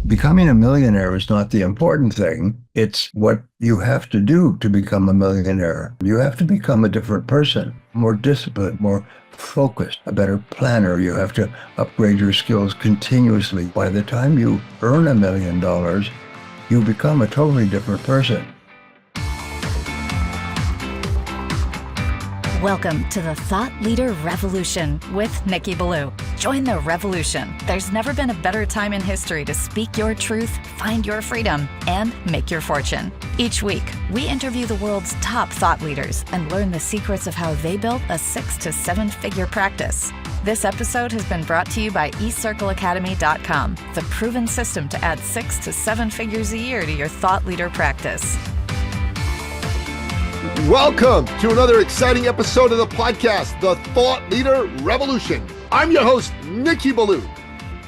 Becoming a millionaire is not the important thing. It's what you have to do to become a millionaire. You have to become a different person, more disciplined, more focused, a better planner. You have to upgrade your skills continuously. By the time you earn $1 million, you become a totally different person. Welcome to the Thought Leader Revolution with Nikki Ballou. Join the revolution. There's never been a better time in history to speak your truth, find your freedom, and make your fortune. Each week, we interview the world's top thought leaders and learn the secrets of how they built a 6 to 7 figure practice. This episode has been brought to you by eCircleacademy.com, the proven system to add 6 to 7 figures a year to your thought leader practice. Welcome to another exciting episode of the podcast, The Thought Leader Revolution. I'm your host, Nikki Ballou.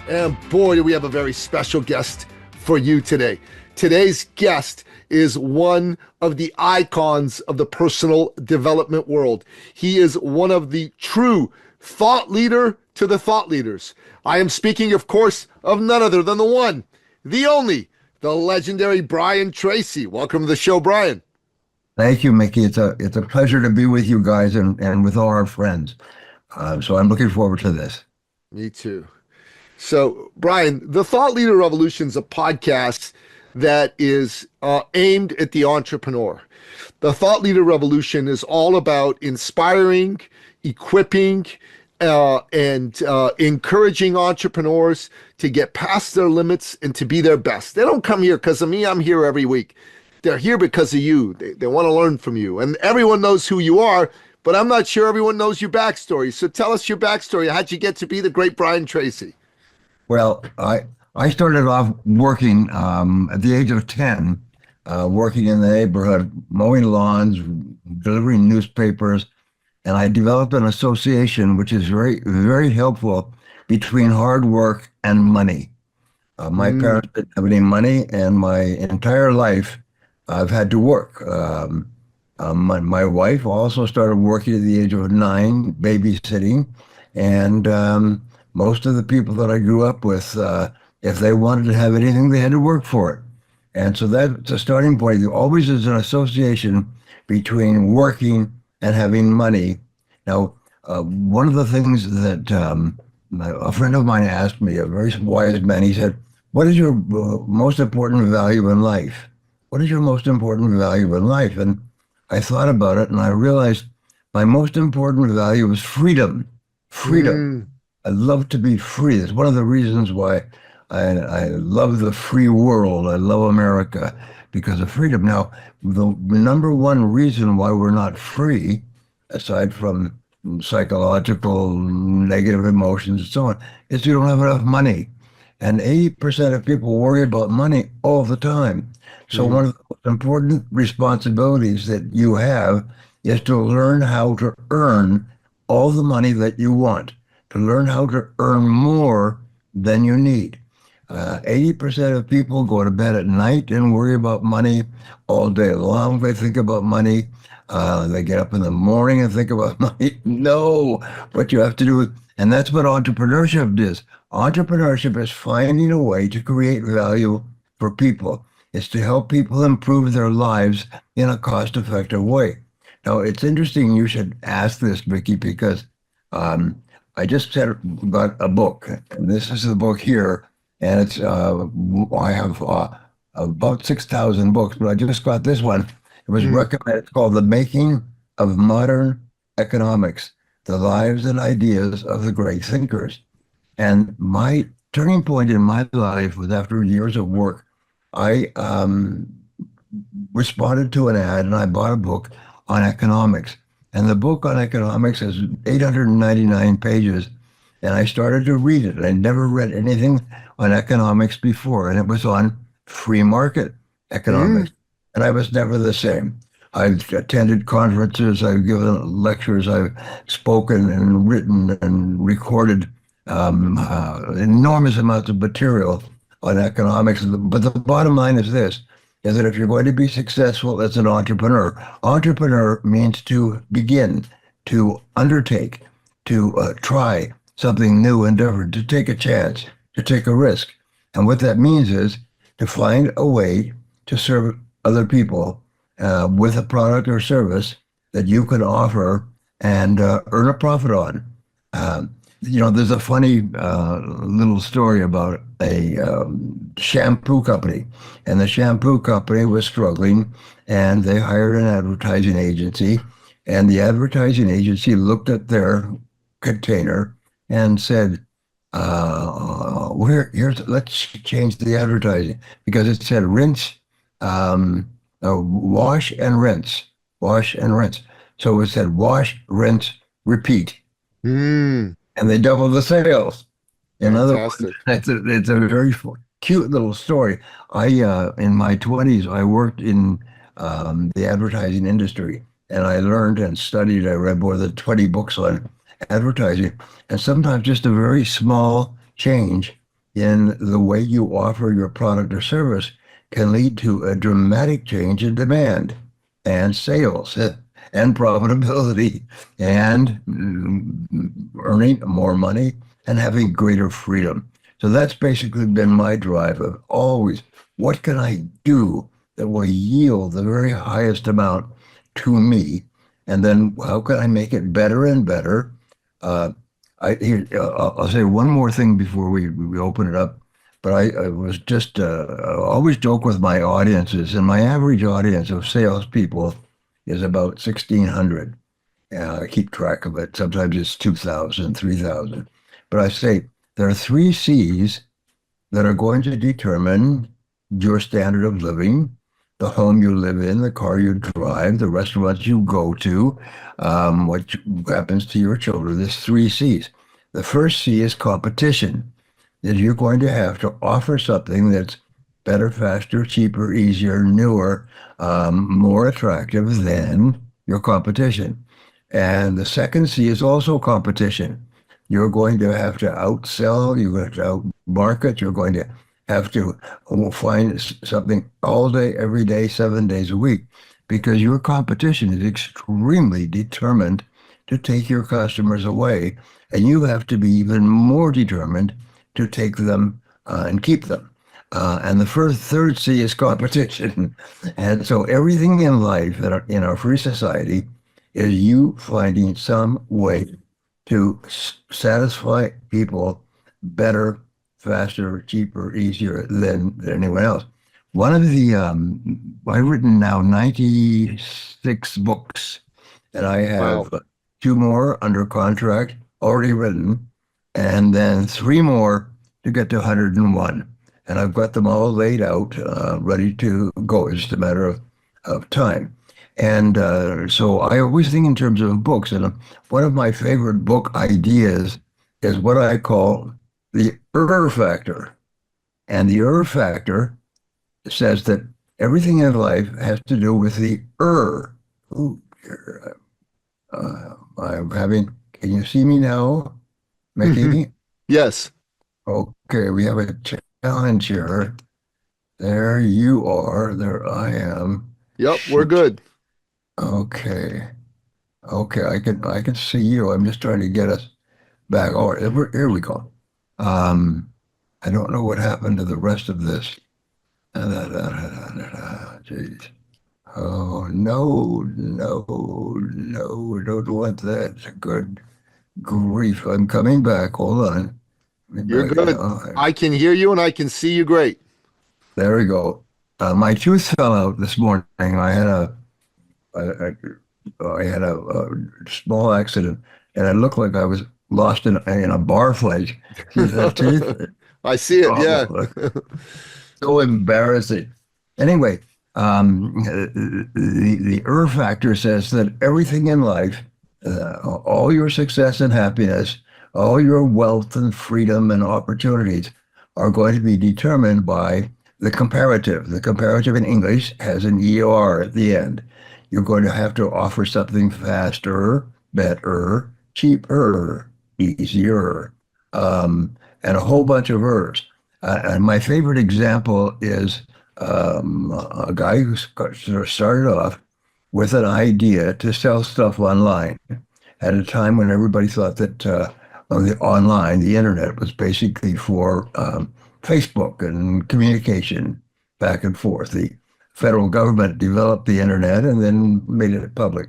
And boy, do we have a very special guest for you today. Today's guest is one of the icons of the personal development world. He is one of the true thought leader to the thought leaders. I am speaking, of course, of none other than the one, the only, the legendary Brian Tracy. Welcome to the show, Brian. Thank you, Mickey. It's a pleasure to be with you guys and with all our friends. So I'm looking forward to this. Me too. So, Brian, the Thought Leader Revolution is a podcast that is aimed at the entrepreneur. The Thought Leader Revolution is all about inspiring, equipping, and encouraging entrepreneurs to get past their limits and to be their best. They don't come here because of me. I'm here every week. They're here because of you. They want to learn from you. And everyone knows who you are, but I'm not sure everyone knows your backstory. So tell us your backstory. How'd you get to be the great Brian Tracy? Well, I started off working at the age of 10, working in the neighborhood, mowing lawns, delivering newspapers, and I developed an association which is very, very helpful between hard work and money. My parents didn't have any money, and my entire life I've had to work. My wife also started working at the age of 9, babysitting, and most of the people that I grew up with, if they wanted to have anything, they had to work for it. And so that's a starting point. There always is an association between working and having money. Now, one of the things that a friend of mine asked me, a very wise man, he said, "What is your most important value in life? What is your most important value in life?" And I thought about it, and I realized my most important value is freedom. Freedom. I love to be free. It's one of the reasons why I love the free world. I love America because of freedom. Now, the number one reason why we're not free, aside from psychological negative emotions and so on, is we don't have enough money. And 80% of people worry about money all the time. So one of the most important responsibilities that you have is to learn how to earn all the money that you want, to learn how to earn more than you need. 80% of people go to bed at night and worry about money all day long. They think about money. They get up in the morning and think about money. No, what you have to do, and that's what entrepreneurship is. Entrepreneurship is finding a way to create value for people. It's to help people improve their lives in a cost-effective way. Now, it's interesting you should ask this, Vicky, because I just said about a book. This is the book here, and it's I have about 6,000 books, but I just got this one. It was recommended. It's called The Making of Modern Economics, The Lives and Ideas of the Great Thinkers. And my turning point in my life was after years of work. I responded to an ad and I bought a book on economics. And the book on economics is 899 pages. And I started to read it. I never read anything on economics before. And it was on free market economics. And I was never the same. I've attended conferences, I've given lectures, I've spoken and written and recorded enormous amounts of material on economics. But the bottom line is this, is that if you're going to be successful as an entrepreneur means to begin, to undertake, to try something new and different, to take a chance, to take a risk. And what that means is to find a way to serve other people with a product or service that you can offer and earn a profit on. There's a funny little story about a shampoo company, and the shampoo company was struggling, and they hired an advertising agency, and the advertising agency looked at their container and said, let's change the advertising because it said rinse, wash and rinse, wash and rinse. So it said wash, rinse, repeat. Mm, And they doubled the sales. In other words, fantastic. it's a very cute little story. In my 20s, I worked in the advertising industry, and I learned and studied. I read more than 20 books on advertising, and sometimes just a very small change in the way you offer your product or service can lead to a dramatic change in demand and sales and profitability and earning more money and having greater freedom. So that's basically been my drive of always, what can I do that will yield the very highest amount to me? And then how can I make it better and better? I'll say one more thing before we open it up. But I was just always joke with my audiences, and my average audience of salespeople is about 1,600. I keep track of it. Sometimes it's 2,000, 3,000. But I say there are 3 C's that are going to determine your standard of living, the home you live in, the car you drive, the restaurants you go to, what happens to your children. There's 3 C's. The first C is competition. That you're going to have to offer something that's better, faster, cheaper, easier, newer, more attractive than your competition. And the second C is also competition. You're going to have to outsell, you're going to have to outmarket, you're going to have to find something all day, every day, 7 days a week, because your competition is extremely determined to take your customers away. And you have to be even more determined to take them and keep them. And the third C is competition. And so everything in life in our free society is you finding some way to satisfy people better, faster, cheaper, easier than anyone else. One of the, I've written now 96 books, and I have Wow. 2 more under contract, already written, and then 3 more to get to 101. And I've got them all laid out, ready to go. It's just a matter of time. And so I always think in terms of books. And one of my favorite book ideas is what I call the factor. And the factor says that everything in life has to do with the Ooh, I'm having, can you see me now, Mickey? Yes. Okay, we have a challenge here. There you are. There I am. Yep, we're Shoot. good. Okay. Okay, I can see you. I'm just trying to get us back. All right, here we go. I don't know what happened to the rest of this. Jeez. Oh, no, don't want that. Good grief. I'm coming back. Hold on. You're good. I can hear you and I can see you great. There we go. My tooth fell out this morning. I had a small accident, and it looked like I was lost in a bar fight. See that teeth? I see it. Yeah. So embarrassing. Anyway, the factor says that everything in life, all your success and happiness, all your wealth and freedom and opportunities are going to be determined by the comparative. The comparative in English has an ER at the end. You're going to have to offer something faster, better, cheaper, easier, and a whole bunch of ers. And my favorite example is a guy who started off with an idea to sell stuff online at a time when everybody thought that the internet was basically for Facebook and communication back and forth. The federal government developed the internet and then made it public.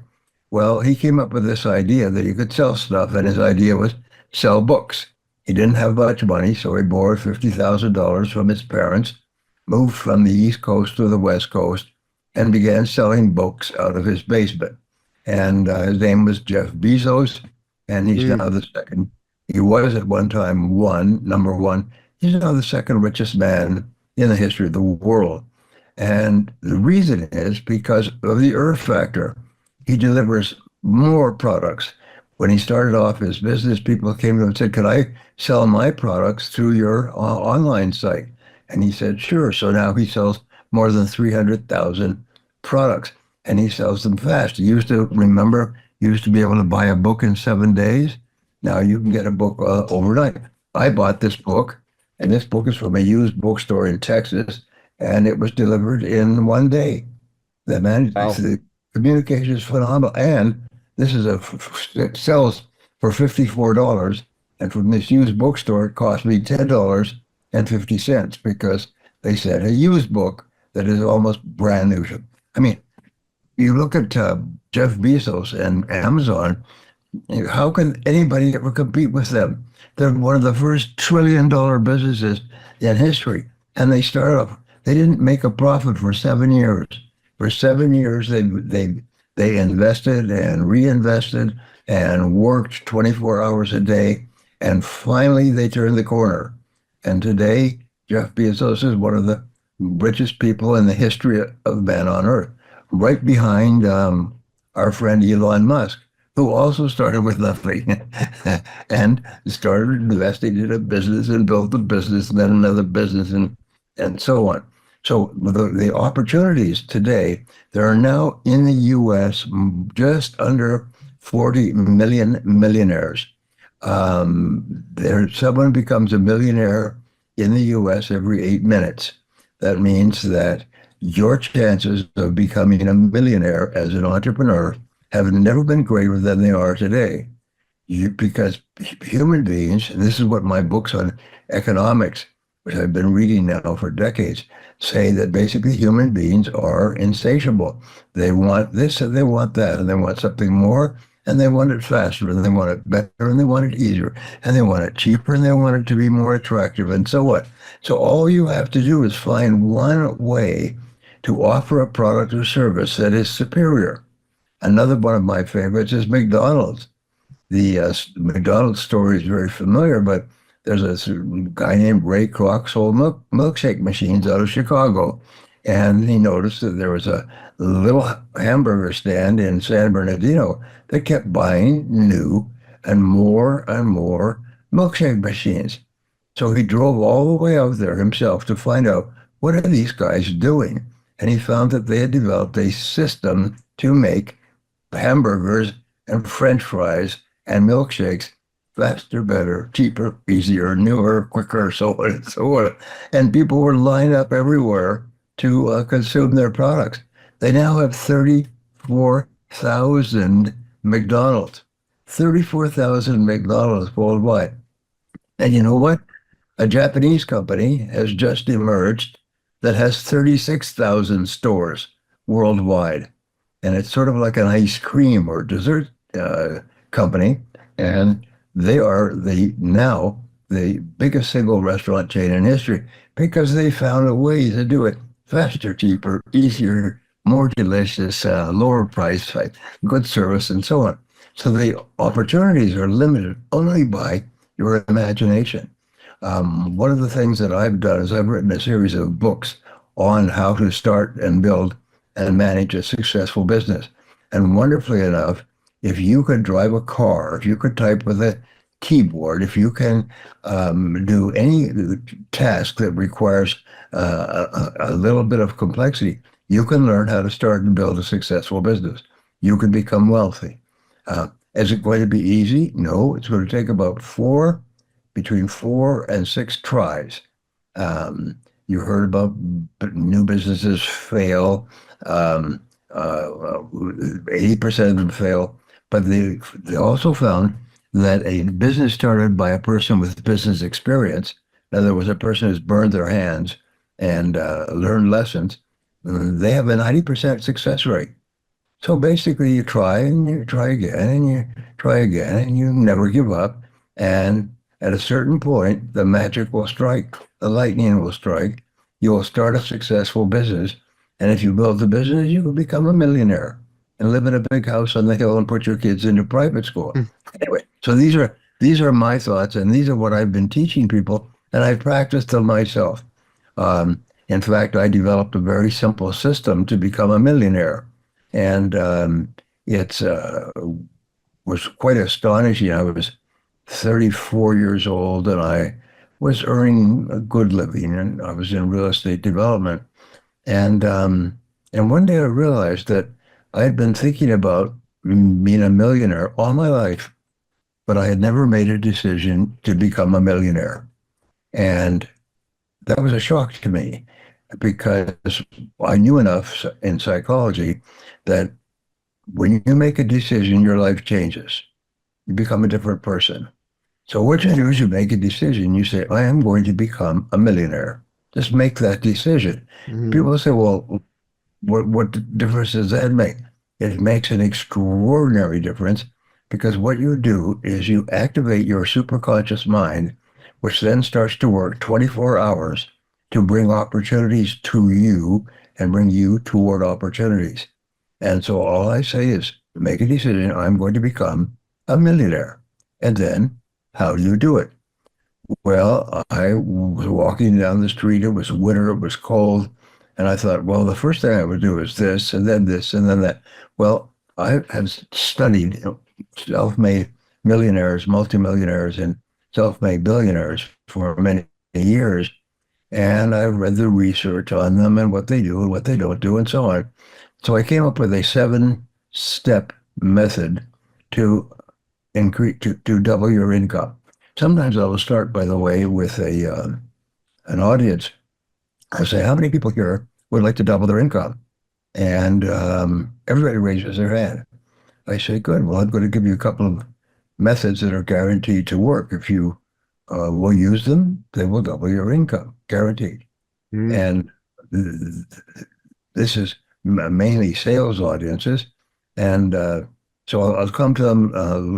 Well, he came up with this idea that you could sell stuff, and his idea was sell books. He didn't have much money, so he borrowed $50,000 from his parents, moved from the East Coast to the West Coast, and began selling books out of his basement. And his name was Jeff Bezos, and he's now the second. He was at one time number one. He's now the second richest man in the history of the world. And the reason is because of the earth factor. He delivers more products. When he started off his business, people came to him and said, "Could I sell my products through your online site?" And he said, "Sure." So now he sells more than 300,000 products, and he sells them fast. You used to be able to buy a book in 7 days. Now you can get a book overnight. I bought this book, and this book is from a used bookstore in Texas, and it was delivered in 1 day. The communication is phenomenal, and this is it sells for $54, and from this used bookstore, it cost me $10.50 because they said a used book that is almost brand new. I mean, you look at Jeff Bezos and Amazon. How can anybody ever compete with them? They're one of the first trillion-dollar businesses in history, and they started off. They didn't make a profit for 7 years. For 7 years, they invested and reinvested and worked 24 hours a day, and finally they turned the corner. And today, Jeff Bezos is one of the richest people in the history of man on Earth, right behind our friend Elon Musk, who also started with nothing and started investing in a business and built a business and then another business and so on. So the opportunities today, there are now in the U.S. just under 40 million millionaires. Someone becomes a millionaire in the U.S. every 8 minutes. That means that your chances of becoming a millionaire as an entrepreneur have never been greater than they are today. Because human beings, and this is what my books on economics, which I've been reading now for decades, say that basically human beings are insatiable. They want this and they want that, and they want something more, and they want it faster, and they want it better, and they want it easier, and they want it cheaper, and they want it to be more attractive, and so on. So all you have to do is find one way to offer a product or service that is superior. Another one of my favorites is McDonald's. The McDonald's story is very familiar, but there's a guy named Ray Kroc sold milkshake machines out of Chicago. And he noticed that there was a little hamburger stand in San Bernardino that kept buying new and more milkshake machines. So he drove all the way out there himself to find out, what are these guys doing? And he found that they had developed a system to make hamburgers and French fries and milkshakes faster, better, cheaper, easier, newer, quicker, so on and so on. And people were lined up everywhere to consume their products. They now have 34,000 McDonald's. 34,000 McDonald's worldwide. And you know what? A Japanese company has just emerged that has 36,000 stores worldwide. And it's sort of like an ice cream or dessert company. And they are now the biggest single restaurant chain in history because they found a way to do it faster, cheaper, easier, more delicious, lower price, good service, and so on. So the opportunities are limited only by your imagination. One of the things that I've done is I've written a series of books on how to start and build and manage a successful business. And wonderfully enough, if you could drive a car, if you could type with a keyboard, if you can do any task that requires a little bit of complexity, you can learn how to start and build a successful business. You can become wealthy. Is it going to be easy? No, it's going to take about between 4 and 6 tries. You heard about new businesses fail. 80% of them fail. But they also found that a business started by a person with business experience In other words, a person who's burned their hands and learned lessons, they have a 90% success rate. So basically, you try and you try again and you try again and you never give up. And at a certain point, the magic will strike, the lightning will strike. You will start a successful business. And if you build the business, you will become a millionaire and live in a big house on the hill and put your kids into private school. Anyway, so these are my thoughts, and these are what I've been teaching people, and I've practiced them myself. In fact, I developed a very simple system to become a millionaire. And it was quite astonishing. I was 34 years old and I was earning a good living, and I was in real estate development. And one day I realized that I had been thinking about being a millionaire all my life, but I had never made a decision to become a millionaire. And that was a shock to me because I knew enough in psychology that when you make a decision, your life changes. You become a different person. So what you do is you make a decision. You say, I am going to become a millionaire. Just make that decision. Mhm. People say, well, what difference does that make? It makes an extraordinary difference because what you do is you activate your superconscious mind, which then starts to work 24 hours to bring opportunities to you and bring you toward opportunities. And so all I say is make a decision. I'm going to become a millionaire. And then how do you do it? Well, I was walking down the street. It was winter. It was cold. And I thought, well, the first thing I would do is this, and then this, and then that. Well, I have studied self-made millionaires, multimillionaires, and self-made billionaires for many years. And I've read the research on them and what they do and what they don't do and so on. So I came up with a 7-step method to increase to double your income. Sometimes I will start, by the way, with an audience. I say, how many people here would like to double their income? And everybody raises their hand. I say, good. Well, I'm going to give you a couple of methods that are guaranteed to work. If you will use them, they will double your income, guaranteed. Mm. And this is mainly sales audiences. And so I'll come to them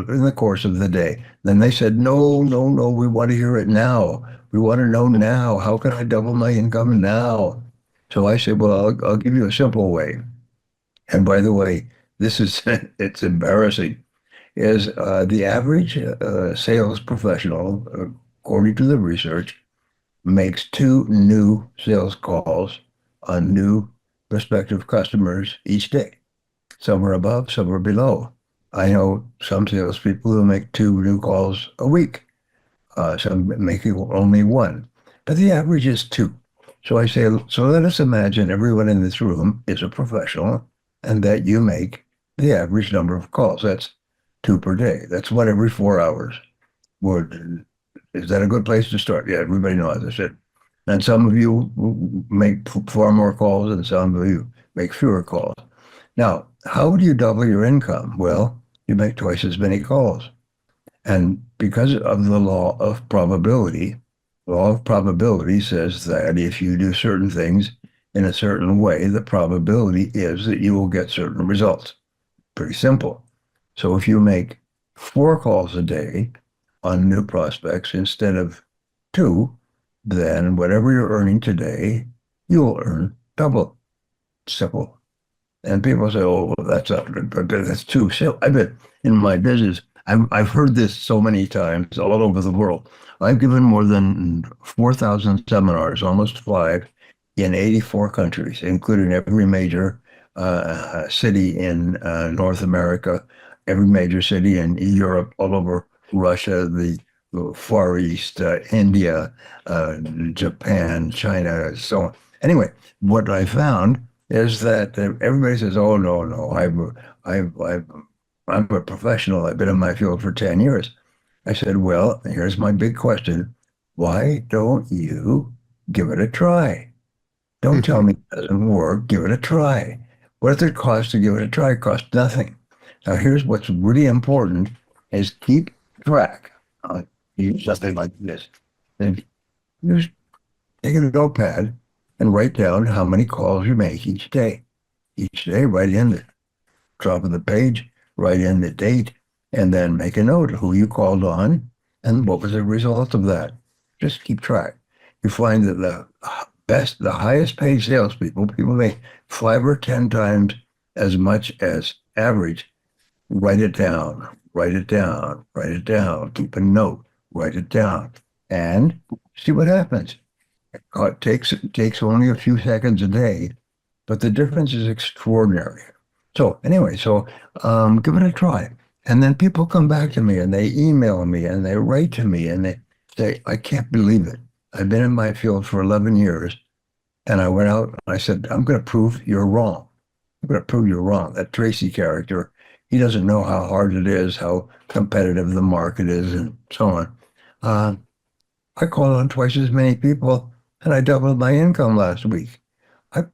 in the course of the day. Then they said, no, no, no, we want to hear it now. We want to know now. How can I double my income now? So I said, well, I'll give you a simple way. And by the way, this is, it's embarrassing, is the average sales professional, according to the research, makes 2 new sales calls on new prospective customers each day. Some are above, some are below. I know some salespeople who make 2 new calls a week. Some make only 1, but the average is 2. So I say, so let us imagine everyone in this room is a professional and that you make the average number of calls. That's 2 per day. That's 1 every 4 hours. Is that a good place to start? Yeah, everybody knows, as I said. And some of you make far more calls and some of you make fewer calls. Now, how do you double your income? Well, you make twice as many calls. And because of the law of probability says that if you do certain things in a certain way, the probability is that you will get certain results. Pretty simple. So if you make 4 calls a day on new prospects instead of 2, then whatever you're earning today, you'll earn double. Simple. And people say, "Oh, well, that's too simple." I've been in my business. I've heard this so many times all over the world. I've given more than 4,000 seminars, almost 5, in 84 countries, including every major city in North America, every major city in Europe, all over Russia, the Far East, India, Japan, China, so on. Anyway, what I found is that everybody says, "Oh no, no, I'm a professional. I've been in my field for 10 years." I said, "Well, here's my big question: why don't you give it a try? Don't tell me it doesn't work. Give it a try. What does it cost to give it a try? It costs nothing." Now, here's what's really important: is keep track. I'll use something like this. Then Just take a notepad and write down how many calls you make each day. Each day, write in the top of the page, write in the date, and then make a note of who you called on and what was the result of that. Just keep track. You find that the highest paid salespeople, people make 5 or 10 times as much as average. Write it down, write it down, write it down, keep a note, write it down, and see what happens. It takes only a few seconds a day, but the difference is extraordinary. So anyway, give it a try. And then people come back to me and they email me and they write to me and they say, I can't believe it. I've been in my field for 11 years. And I went out and I said, I'm going to prove you're wrong. I'm going to prove you're wrong. That Tracy character, he doesn't know how hard it is, how competitive the market is, and so on. I called on twice as many people and I doubled my income last week. I've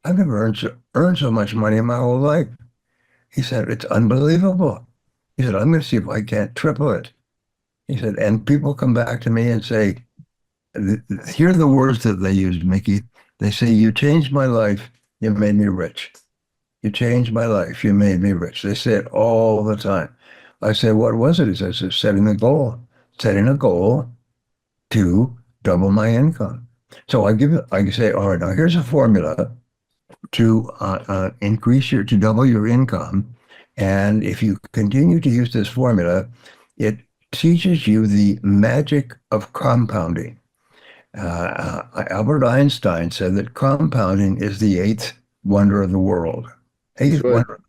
never earned so much money in my whole life. He said, it's unbelievable. He said, I'm going to see if I can't triple it. He said, and people come back to me and say, here are the words that they use, Mickey. They say, you changed my life. You made me rich. You changed my life. You made me rich. They say it all the time. I say, what was it? He says, setting a goal to double my income. So I say, all right, now here's a formula to to double your income. And if you continue to use this formula, it teaches you the magic of compounding. Albert Einstein said that compounding is the eighth wonder of the world. Eighth wonder,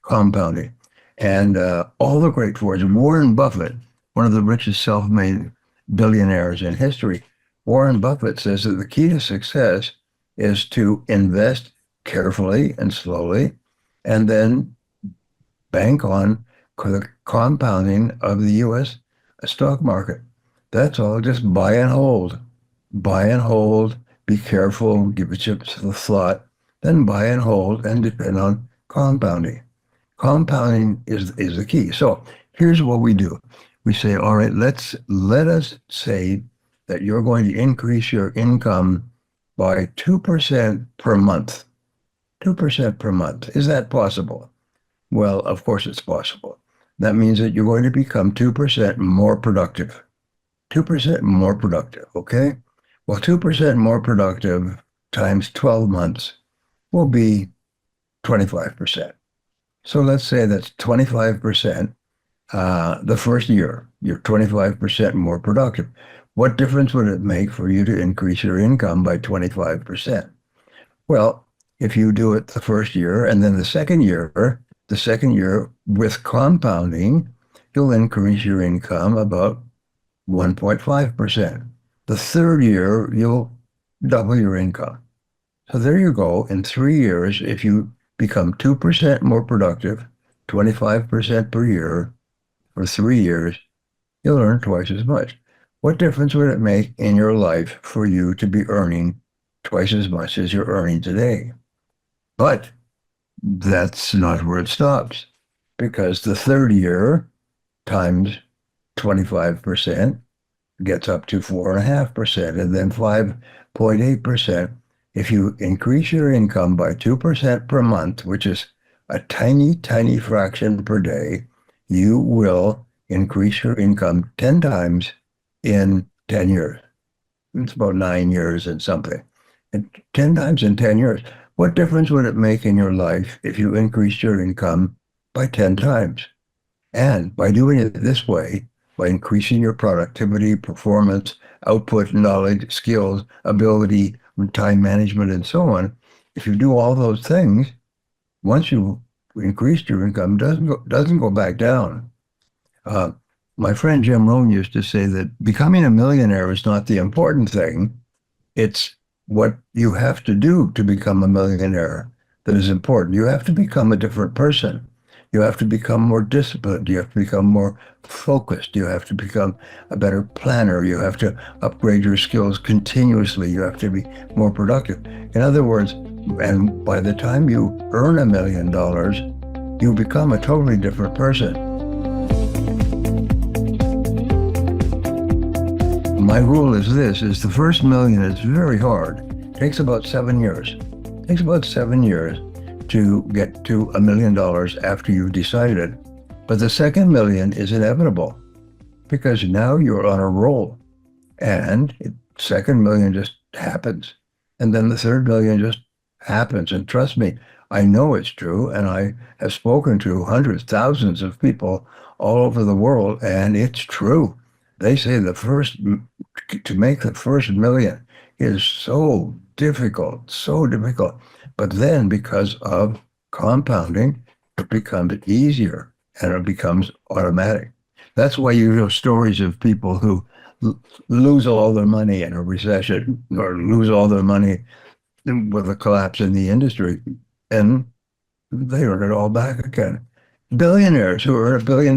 compounding. And all the great forces, Warren Buffett, one of the richest self-made billionaires in history, Warren Buffett says that the key to success is to invest carefully and slowly, and then bank on the compounding of the U.S. stock market. That's all. Just buy and hold. Buy and hold. Be careful. Give it the thought. Then buy and hold and depend on compounding. Compounding is the key. So here's what we do. We say, all right, let us say that you're going to increase your income by 2% per month. 2% per month. Is that possible? Well, of course it's possible. That means that you're going to become 2% more productive. 2% more productive, okay? Well, 2% more productive times 12 months will be 25%. So let's say that's 25% the first year. You're 25% more productive. What difference would it make for you to increase your income by 25%? Well, if you do it the first year and then the second year with compounding, you'll increase your income about 1.5%. The third year, you'll double your income. So there you go. In 3 years, if you become 2% more productive, 25% per year, for 3 years, you'll earn twice as much. What difference would it make in your life for you to be earning twice as much as you're earning today? But that's not where it stops, because the third year times 25% gets up to 4.5%, and then 5.8%. If you increase your income by 2% per month, which is a tiny, tiny fraction per day, you will increase your income 10 times in 10 years. It's about 9 years and something. And 10 times in 10 years. What difference would it make in your life if you increased your income by 10 times? And by doing it this way, by increasing your productivity, performance, output, knowledge, skills, ability, time management, and so on, if you do all those things, once you've increased your income, doesn't go back down. My friend Jim Rohn used to say that becoming a millionaire is not the important thing. It's what you have to do to become a millionaire that is important. You have to become a different person. You have to become more disciplined. You have to become more focused. You have to become a better planner. You have to upgrade your skills continuously. You have to be more productive. In other words, and by the time you earn $1 million, you become a totally different person. my rule is this, is the first million is very hard. It takes about 7 years. It takes about 7 years to get to $1 million after you've decided. But the second million is inevitable because now you're on a roll and second million just happens. And then the third million just happens. And trust me, I know it's true. And I have spoken to hundreds, thousands of people all over the world, and it's true. They say to make the first million is so difficult, so difficult. But then because of compounding, it becomes easier and it becomes automatic. That's why you hear stories of people who lose all their money in a recession or lose all their money with a collapse in the industry, and they earn it all back again. Billionaires who earn $1 billion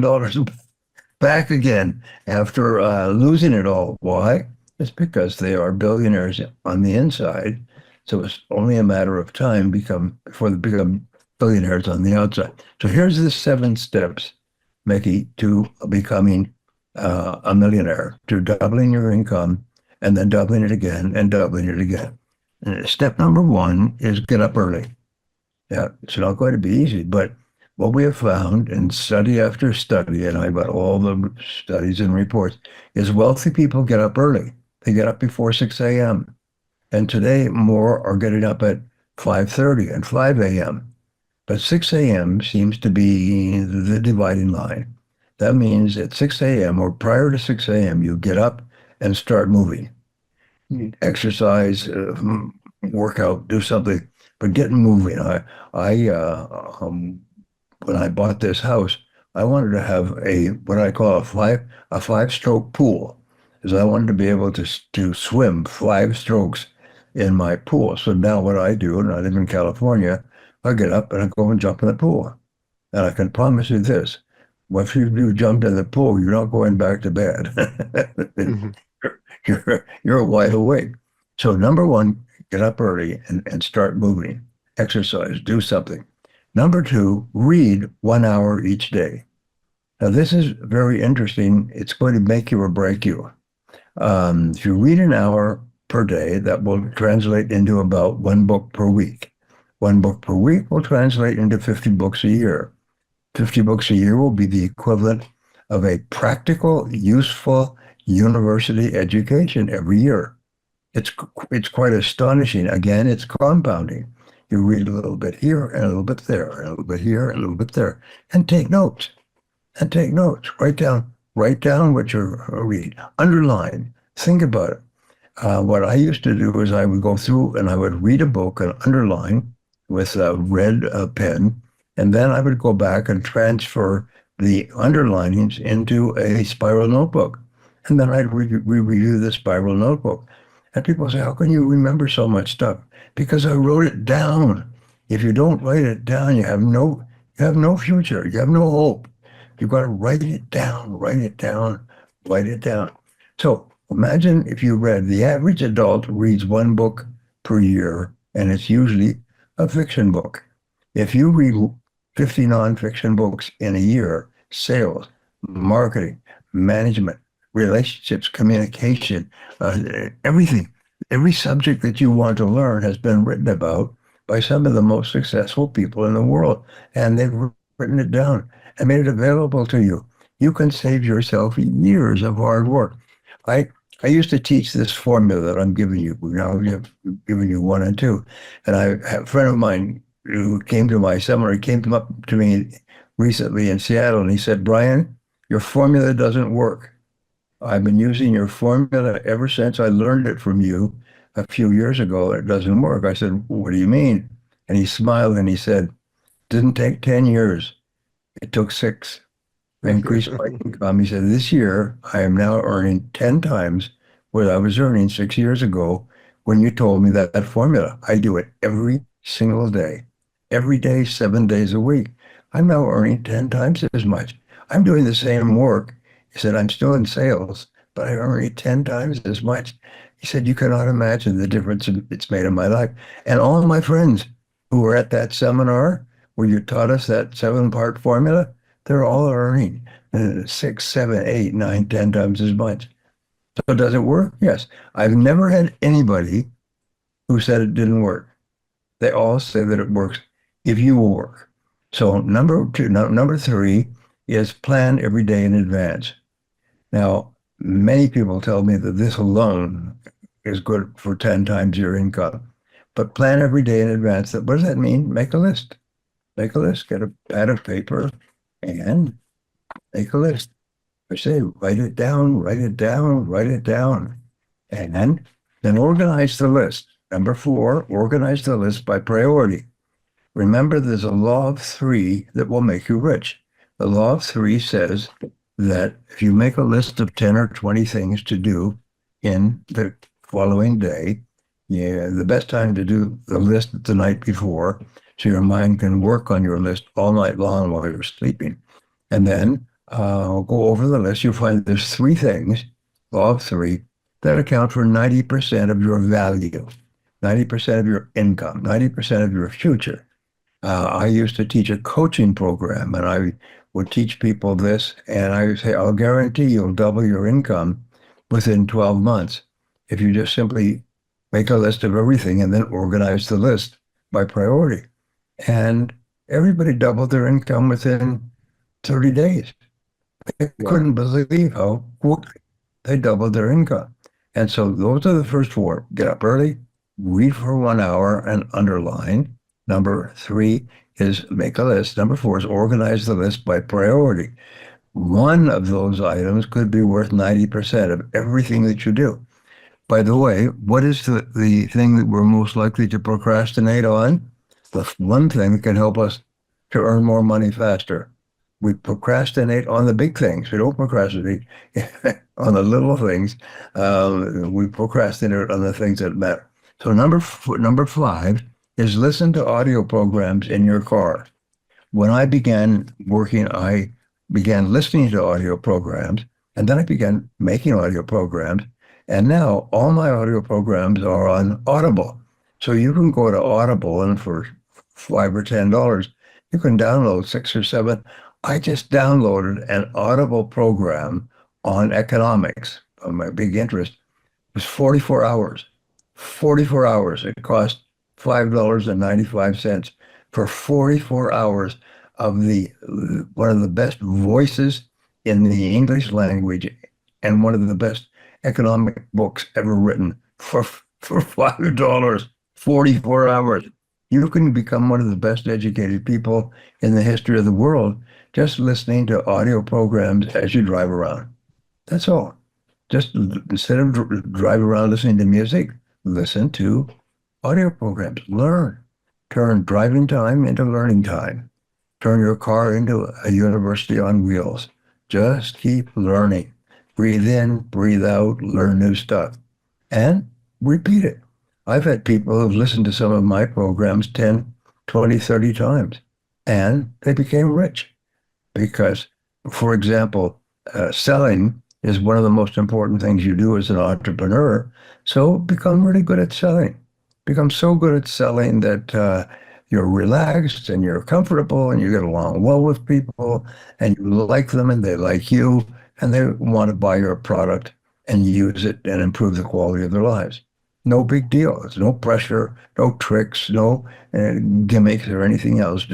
back again after losing it all. Why? It's because they are billionaires on the inside. So it's only a matter of time before they become billionaires on the outside. So here's the 7 steps, Mickey, to becoming a millionaire, to doubling your income and then doubling it again and doubling it again. And step number 1 is get up early. Yeah, it's not going to be easy, but what we have found in study after study, and I've got all the studies and reports, is wealthy people get up early. They get up before 6 a.m. And today, more are getting up at 5:30 and 5 a.m. But 6 a.m. seems to be the dividing line. That means at 6 a.m. or prior to 6 a.m., you get up and start moving. Exercise, workout, do something, but get moving. When I bought this house, I wanted to have what I call a five-stroke pool, because I wanted to be able to swim 5 strokes in my pool. So now what I do, and I live in California, I get up and I go and jump in the pool. And I can promise you this, if you do jump in the pool, you're not going back to bed. Mm-hmm. You're wide awake. So number 1, get up early and start moving, exercise, do something. Number 2, read 1 hour each day. Now this is very interesting. It's going to make you or break you. If you read an hour per day, that will translate into about 1 book per week. 1 book per week will translate into 50 books a year. 50 books a year will be the equivalent of a practical, useful university education every year. It's quite astonishing. Again, it's compounding. You read a little bit here and a little bit there, and a little bit here and a little bit there, and take notes. And take notes. Write down what you read. Underline. Think about it. What I used to do is I would go through and I would read a book and underline with a red pen, and then I would go back and transfer the underlinings into a spiral notebook. And then I'd review the spiral notebook. And people say, how can you remember so much stuff? Because I wrote it down. If you don't write it down, you have no future. You have no hope. You've got to write it down, write it down, write it down. So imagine if you read, the average adult reads 1 book per year, and it's usually a fiction book. If you read 50 nonfiction books in a year, sales, marketing, management, relationships, communication, everything, every subject that you want to learn has been written about by some of the most successful people in the world. And they've written it down and made it available to you. You can save yourself years of hard work. I used to teach this formula that I'm giving you. Now I've given you 1 and 2. And I have a friend of mine who came to my seminar, he came up to me recently in Seattle, and he said, Brian, your formula doesn't work. I've been using your formula ever since I learned it from you a few years ago. It doesn't work. I said, what do you mean? And he smiled and he said, didn't take 10 years. It took 6. I increased my income. He said, this year, I am now earning 10 times what I was earning 6 years ago when you told me that formula. I do it every single day, 7 days a week. I'm now earning 10 times as much. I'm doing the same work. He said, I'm still in sales, but I'm earning 10 times as much. He said, you cannot imagine the difference it's made in my life. And all of my friends who were at that seminar where you taught us that 7-part formula, they're all earning 6, 7, 8, 9, 10 times as much. So does it work? Yes. I've never had anybody who said it didn't work. They all say that it works if you will work. So number three is plan every day in advance. Now, many people tell me that this alone is good for 10 times your income, but plan every day in advance. What does that mean? Make a list. Make a list. Get a pad of paper and make a list. I say, write it down, write it down, write it down. And then organize the list. Number four, organize the list by priority. Remember, there's a law of three that will make you rich. The law of three says that if you make a list of 10 or 20 things to do in the following day, the best time to do the list the night before, so your mind can work on your list all night long while you're sleeping. And then go over the list. You'll find there's three things, law of three, that account for 90% of your value, 90% of your income, 90% of your future. I used to teach a coaching program, and I would teach people this, and I would say, I'll guarantee you'll double your income within 12 months if you just simply make a list of everything and then organize the list by priority. And everybody doubled their income within 30 days. They couldn't believe how quickly they doubled their income. And so those are the first four. Get up early, read for 1 hour and underline. Number three is make a list. Number four is organize the list by priority. One of those items could be worth 90% of everything that you do. By the way, what is the thing that we're most likely to procrastinate on? The one thing that can help us to earn more money faster. We procrastinate on the big things. We don't procrastinate on the little things. We procrastinate on the things that matter. So number five is listen to audio programs in your car. When I began working, I began listening to audio programs, and then I began making audio programs. And now all my audio programs are on Audible. So you can go to Audible, and for $5 or $10, you can download 6 or 7. I just downloaded an Audible program on economics, on my big interest. It was 44 hours. 44 hours. It cost $5.95 for 44 hours of one of the best voices in the English language and one of the best economic books ever written for $5, 44 hours. You can become one of the best educated people in the history of the world just listening to audio programs as you drive around. That's all. Just instead of drive around listening to music, listen to audio programs. Learn. Turn driving time into learning time. Turn your car into a university on wheels. Just keep learning. Breathe in, breathe out, learn new stuff. And repeat it. I've had people who've listened to some of my programs 10, 20, 30 times, and they became rich. Because, for example, selling is one of the most important things you do as an entrepreneur. So become really good at selling. Become so good at selling that you're relaxed and you're comfortable and you get along well with people and you like them and they like you and they want to buy your product and use it and improve the quality of their lives. No big deal. There's no pressure, no tricks, no gimmicks or anything else.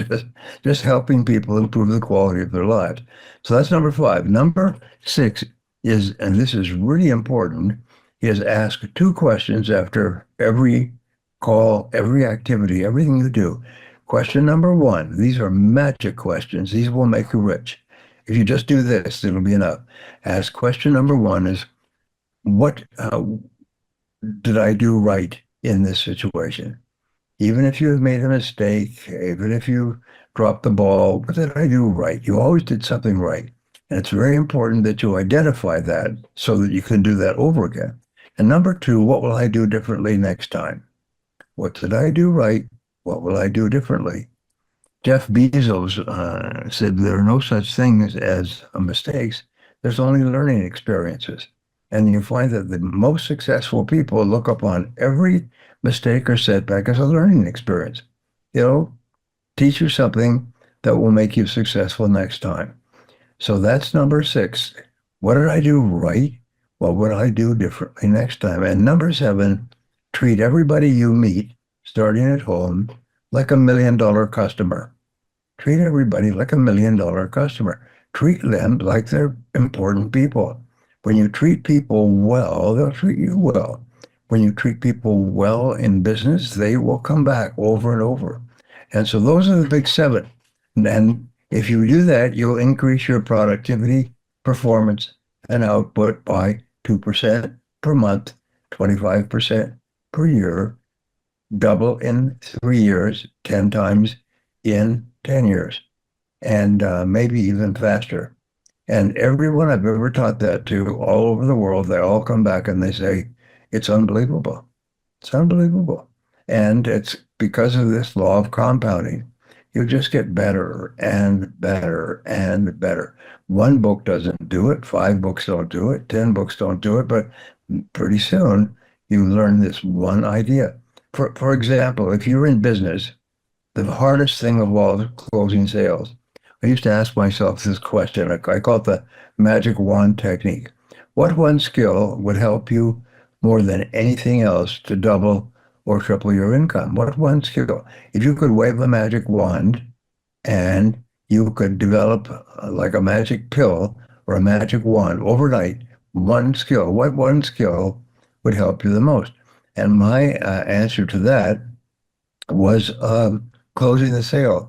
Just helping people improve the quality of their lives. So that's number five. Number six is, and this is really important, is ask 2 questions after every call, every activity, everything you do. Question number 1, these are magic questions. These will make you rich. If you just do this, it'll be enough. Ask question number 1 is, what did I do right in this situation? Even if you have made a mistake, even if you dropped the ball, what did I do right? You always did something right. And it's very important that you identify that so that you can do that over again. And number 2, what will I do differently next time? What did I do right? What will I do differently? Jeff Bezos said there are no such things as mistakes. There's only learning experiences. And you find that the most successful people look upon every mistake or setback as a learning experience. Teach you something that will make you successful next time. So that's number 6. What did I do right? what would I do differently next time? And number 7, treat everybody you meet, starting at home, like $1 million customer. Treat everybody like $1 million customer. Treat them like they're important people. When you treat people well, they'll treat you well. When you treat people well in business, they will come back over and over. And so those are the big 7. And if you do that, you'll increase your productivity, performance, and output by 2% per month, 25% per year, double in 3 years, 10 times in 10 years, and maybe even faster. And everyone I've ever taught that to all over the world, they all come back and they say, it's unbelievable. It's unbelievable. And it's because of this law of compounding. You just get better and better and better. One book doesn't do it. 5 books don't do it. 10 books don't do it. But pretty soon you learn this one idea. For example, if you're in business, the hardest thing of all is closing sales. I used to ask myself this question. I call it the magic wand technique. What one skill would help you more than anything else to double or triple your income? What one skill? If you could wave a magic wand and you could develop like a magic pill or a magic wand overnight, one skill, what one skill would help you the most? And my answer to that was closing the sale,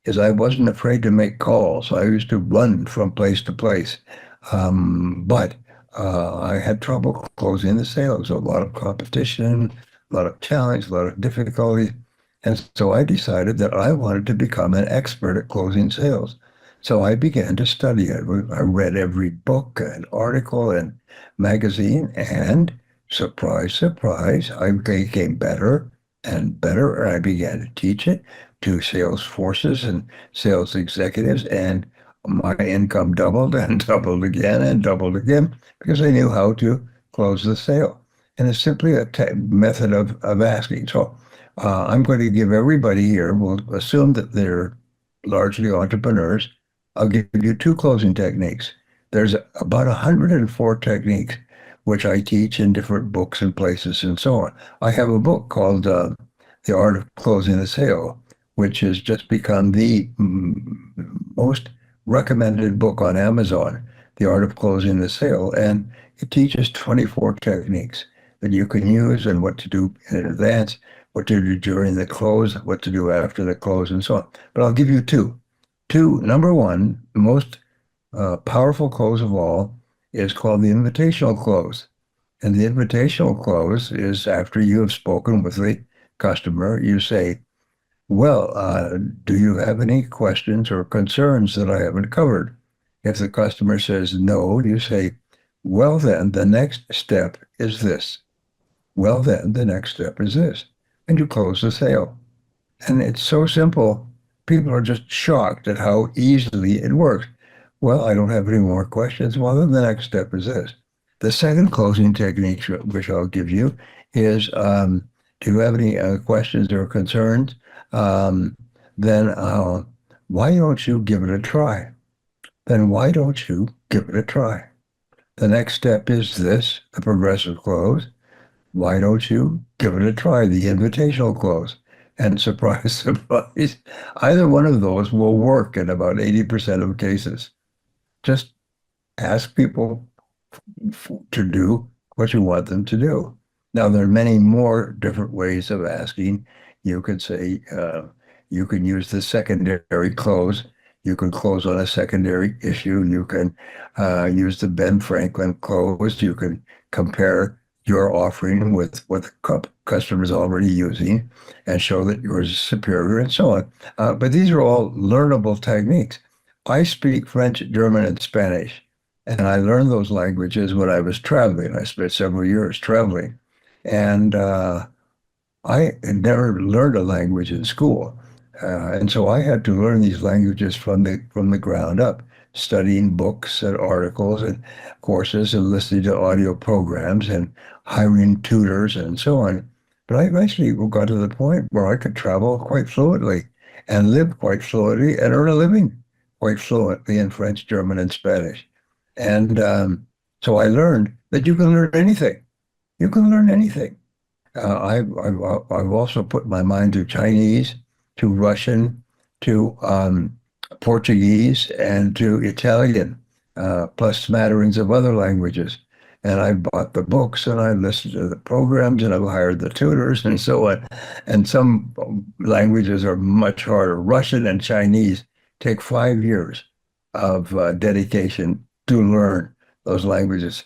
is I wasn't afraid to make calls. I used to run from place to place. But I had trouble closing the sale. There was a lot of competition, a lot of challenge, a lot of difficulty. And so I decided that I wanted to become an expert at closing sales. So I began to study it. I read every book and article and magazine, and surprise, surprise, I became better and better. I began to teach it to sales forces and sales executives, and my income doubled and doubled again and doubled again because I knew how to close the sale. And it's simply a method of asking. So I'm going to give everybody here, we'll assume that they're largely entrepreneurs. I'll give you 2 closing techniques. There's about 104 techniques which I teach in different books and places and so on. I have a book called The Art of Closing the Sale, which has just become the most recommended book on Amazon, The Art of Closing the Sale. And it teaches 24 techniques that you can use and what to do in advance, what to do during the close, what to do after the close, and so on. But I'll give you 2. Number 1, the most powerful close of all is called the invitational close. And the invitational close is after you have spoken with the customer, you say, well, do you have any questions or concerns that I haven't covered? If the customer says no, you say, well, then the next step is this. Well, then the next step is this. And you close the sale. And it's so simple. People are just shocked at how easily it works. Well, I don't have any more questions. Well, then the next step is this. The second closing technique, which I'll give you, is do you have any questions or concerns? Then why don't you give it a try? Then why don't you give it a try? The next step is this, the progressive close. Why don't you give it a try, the invitational close? And surprise, surprise, either one of those will work in about 80% of cases. Just ask people to do what you want them to do. Now, there are many more different ways of asking. You could say, you can use the secondary close. You can close on a secondary issue. You can use the Ben Franklin close. You can compare your offering with what the customer is already using and show that yours is superior and so on. But these are all learnable techniques. I speak French, German, and Spanish, and I learned those languages when I was traveling. I spent several years traveling, and I had never learned a language in school. And so I had to learn these languages from the ground up, studying books and articles and courses and listening to audio programs and hiring tutors and so on. But I eventually got to the point where I could travel quite fluently and live quite fluently and earn a living quite fluently in French, German, and Spanish. And so I learned that you can learn anything. You can learn anything. I've also put my mind to Chinese, to Russian, to Portuguese, and to Italian, plus smatterings of other languages. And I bought the books and I listened to the programs and I've hired the tutors and so on. And some languages are much harder. Russian and Chinese take 5 years of dedication to learn those languages.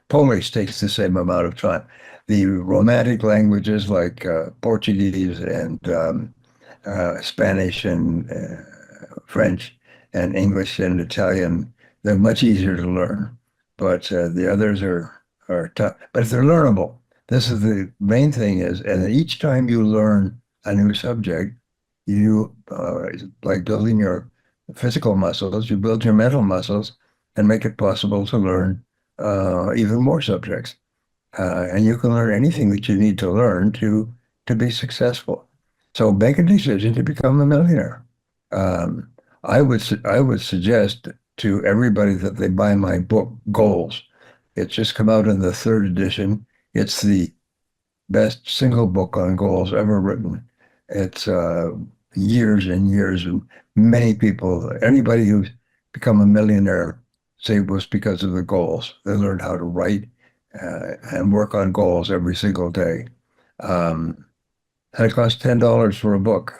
Polish takes the same amount of time. The Romantic languages like Portuguese and Spanish and French and English and Italian, they're much easier to learn. But the others are tough. But they're learnable. This is the main thing is, and each time you learn a new subject, you like building your physical muscles, you build your mental muscles and make it possible to learn even more subjects. And you can learn anything that you need to learn to be successful. So make a decision to become a millionaire. I would suggest to everybody that they buy my book, Goals. It's just come out in the 3rd edition. It's the best single book on goals ever written. It's years and years, and many people, anybody who's become a millionaire, say it was because of the goals. They learned how to write and work on goals every single day. And it costs $10 for a book.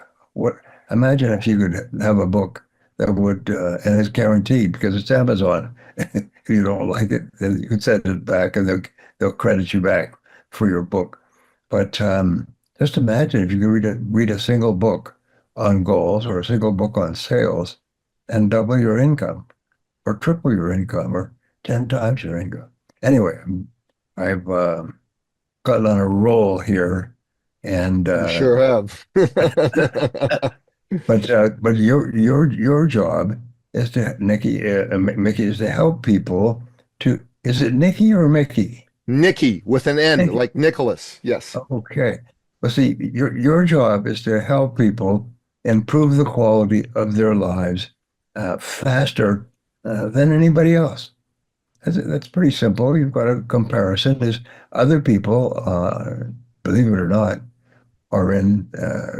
Imagine if you could have a book that would, and it's guaranteed because it's Amazon. If you don't like it, then you can send it back and they'll credit you back for your book. But just imagine if you could read a single book on goals or a single book on sales and double your income or triple your income or 10 times your income. Anyway, I've gotten on a roll here, and You sure have. but your job is to Mickey is to help people to. Is it Nikki or Mickey? Nikki with an N, Nikki. like Nicholas. Yes. Okay. Well, see, your job is to help people improve the quality of their lives faster than anybody else. That's pretty simple. You've got a comparison. There's other people, believe it or not, are in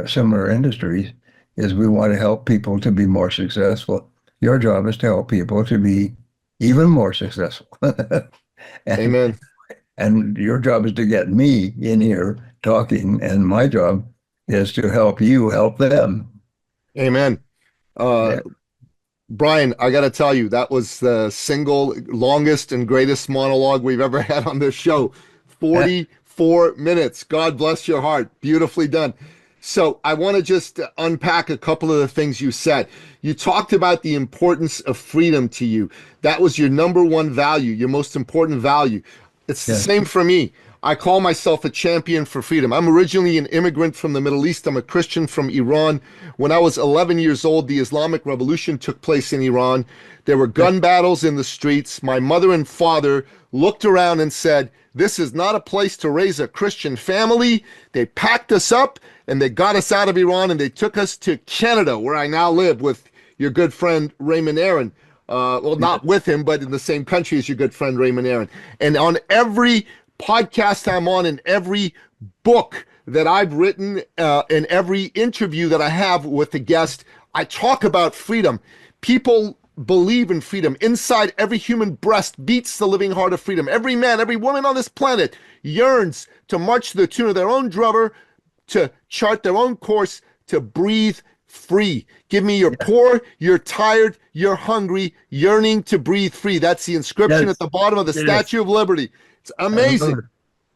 similar industries. Is we want to help people to be more successful. Your job is to help people to be even more successful. Amen. And your job is to get me in here talking, and my job is to help you help them. Amen. Yeah. Brian, I got to tell you, that was the single longest and greatest monologue we've ever had on this show. 44 minutes. God bless your heart. Beautifully done. So I want to just unpack a couple of the things you said. You talked about the importance of freedom to you. That was your number one value, your most important value. It's the same for me. I call myself a champion for freedom. I'm originally an immigrant from the Middle East. I'm a Christian from Iran. When I was 11 years old, the Islamic Revolution took place in Iran. There were gun battles in the streets. My mother and father looked around and said, "This is not a place to raise a Christian family." They packed us up and they got us out of Iran and they took us to Canada, where I now live with your good friend Raymond Aaron. Well, not with him, but in the same country as your good friend Raymond Aaron. And on every podcast I'm on, in every book that I've written, in every interview that I have with a guest, I talk about freedom. People believe in freedom. Inside every human breast beats the living heart of freedom. Every man, every woman on this planet yearns to march to the tune of their own drummer, to chart their own course, to breathe free. Give me you're poor, you're tired, you're hungry, yearning to breathe free. That's the inscription at the bottom of the Statue of Liberty. It's amazing.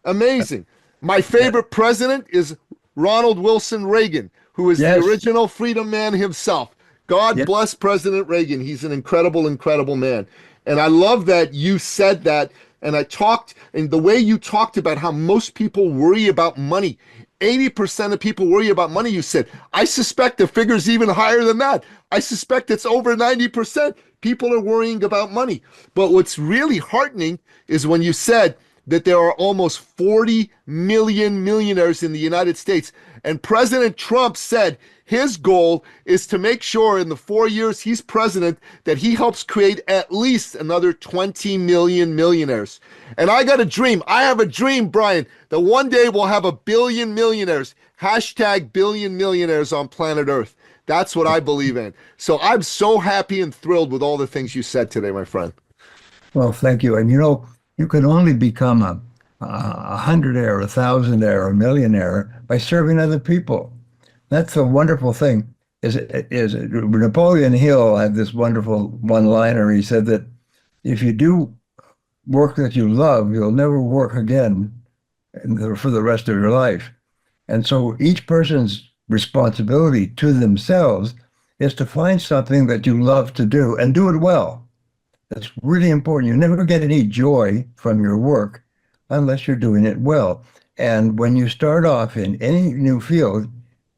Amazing. My favorite president is Ronald Wilson Reagan, who is the original freedom man himself. God bless President Reagan. He's an incredible, incredible man. And I love that you said that. And the way you talked about how most people worry about money. 80% of people worry about money, you said. I suspect the figure's even higher than that. I suspect it's over 90%. People are worrying about money. But what's really heartening is when you said, that there are almost 40 million millionaires in the United States. And President Trump said his goal is to make sure in the 4 years he's president that he helps create at least another 20 million millionaires. And I got a dream. I have a dream, Brian, that one day we'll have 1 billion millionaires. Hashtag billion millionaires on planet Earth. That's what I believe in. So I'm so happy and thrilled with all the things you said today, my friend. Well, thank you. And you can only become a hundredaire, a thousandaire, a millionaire by serving other people. That's a wonderful thing. Is Napoleon Hill had this wonderful one-liner. He said that if you do work that you love, you'll never work again for the rest of your life. And so each person's responsibility to themselves is to find something that you love to do and do it well. That's really important. You never get any joy from your work unless you're doing it well. And when you start off in any new field,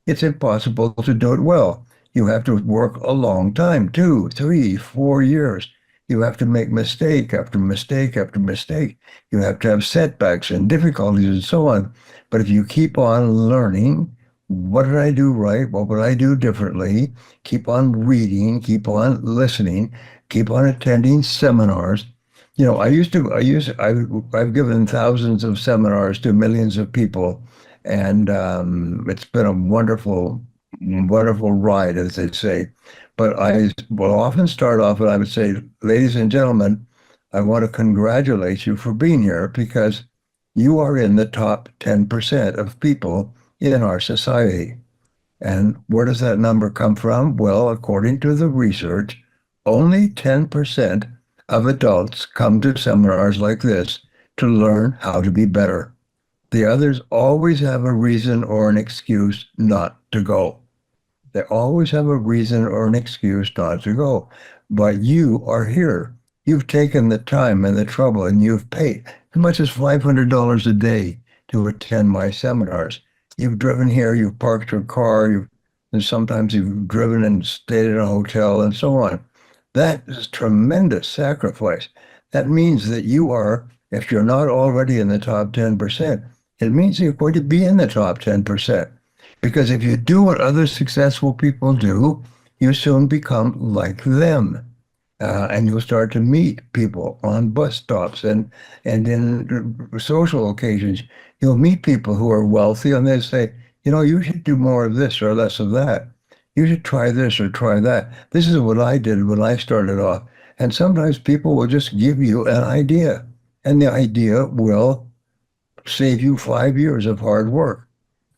it's impossible to do it well. You have to work a long time, 2, 3, 4 years. You have to make mistake after mistake after mistake. You have to have setbacks and difficulties and so on. But if you keep on learning, what did I do right? What would I do differently? Keep on reading, keep on listening, keep on attending seminars. I've given thousands of seminars to millions of people, and it's been a wonderful, wonderful ride, as they say. But I will often start off and I would say, ladies and gentlemen, I want to congratulate you for being here because you are in the top 10% of people in our society. And where does that number come from? Well, according to the research, only 10% of adults come to seminars like this to learn how to be better. The others always have a reason or an excuse not to go. They always have a reason or an excuse not to go. But you are here. You've taken the time and the trouble, and you've paid as much as $500 a day to attend my seminars. You've driven here, you've parked your car, and sometimes you've driven and stayed in a hotel and so on. That is tremendous sacrifice. That means that you are, if you're not already in the top 10%, it means you're going to be in the top 10%. Because if you do what other successful people do, you soon become like them. And you'll start to meet people on bus stops and in social occasions. You'll meet people who are wealthy and they say, you should do more of this or less of that. You should try this or try that. This is what I did when I started off. And sometimes people will just give you an idea. And the idea will save you 5 years of hard work.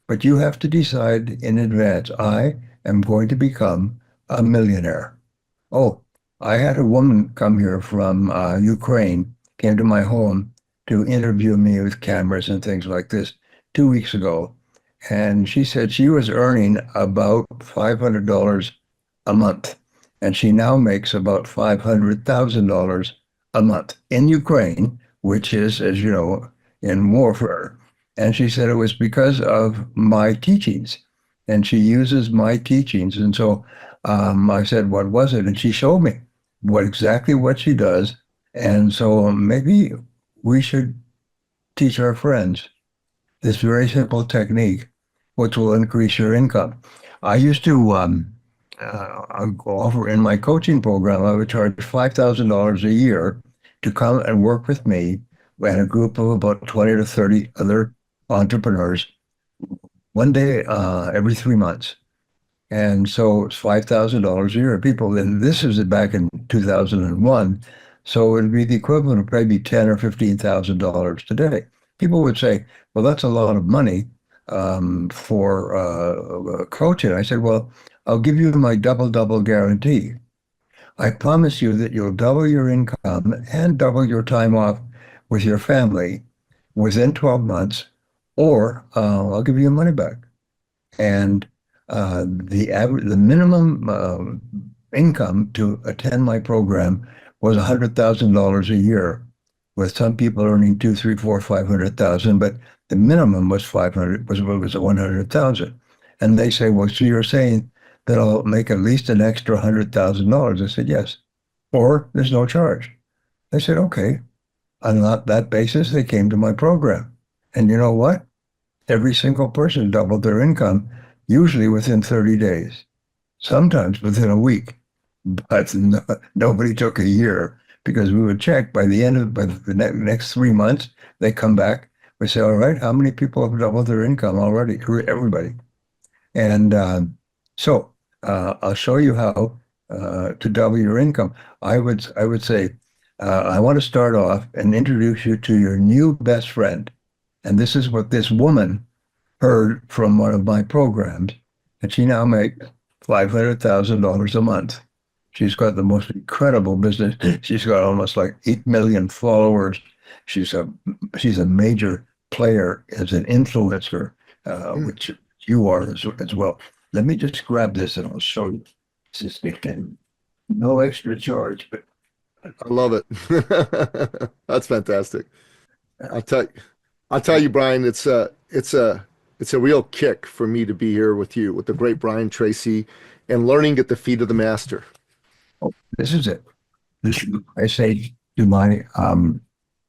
But you have to decide in advance, I am going to become a millionaire. Oh, I had a woman come here from Ukraine, came to my home to interview me with cameras and things like this 2 weeks ago. And she said she was earning about $500 a month. And she now makes about $500,000 a month in Ukraine, which is, as you know, in warfare. And she said it was because of my teachings. And she uses my teachings. And so I said, what was it? And she showed me exactly what she does. And so maybe we should teach our friends this very simple technique, which will increase your income. I used to offer in my coaching program, I would charge $5,000 a year to come and work with me and a group of about 20 to 30 other entrepreneurs one day every 3 months. And so it's $5,000 a year. People, and this is back in 2001, so it'd be the equivalent of maybe $10,000 or $15,000 today. People would say, well, that's a lot of money for coaching. I said, well, I'll give you my double guarantee. I promise you that you'll double your income and double your time off with your family within 12 months, or I'll give you your money back. And the minimum income to attend my program was $100,000 a year, with some people earning 2, 3, 4, 500,000, but the minimum was 100,000. And they say, well, so you're saying that I'll make at least an extra $100,000? I said, yes. Or there's no charge. They said, okay. On that basis, they came to my program. And you know what? Every single person doubled their income, usually within 30 days, sometimes within a week. But nobody took a year because we would check by the next 3 months, they come back. We say, all right, how many people have doubled their income already? Everybody. And I'll show you how to double your income. I would say, I want to start off and introduce you to your new best friend. And this is what this woman heard from one of my programs. And she now makes $500,000 a month. She's got the most incredible business. She's got almost like 8 million followers. She's a major player as an influencer, which you are as well. Let me just grab this and I'll show you. This is no extra charge, but I love it. That's fantastic. I'll tell you, Brian, it's a real kick for me to be here with you, with the great Brian Tracy, and learning at the feet of the master. this is it. I say to my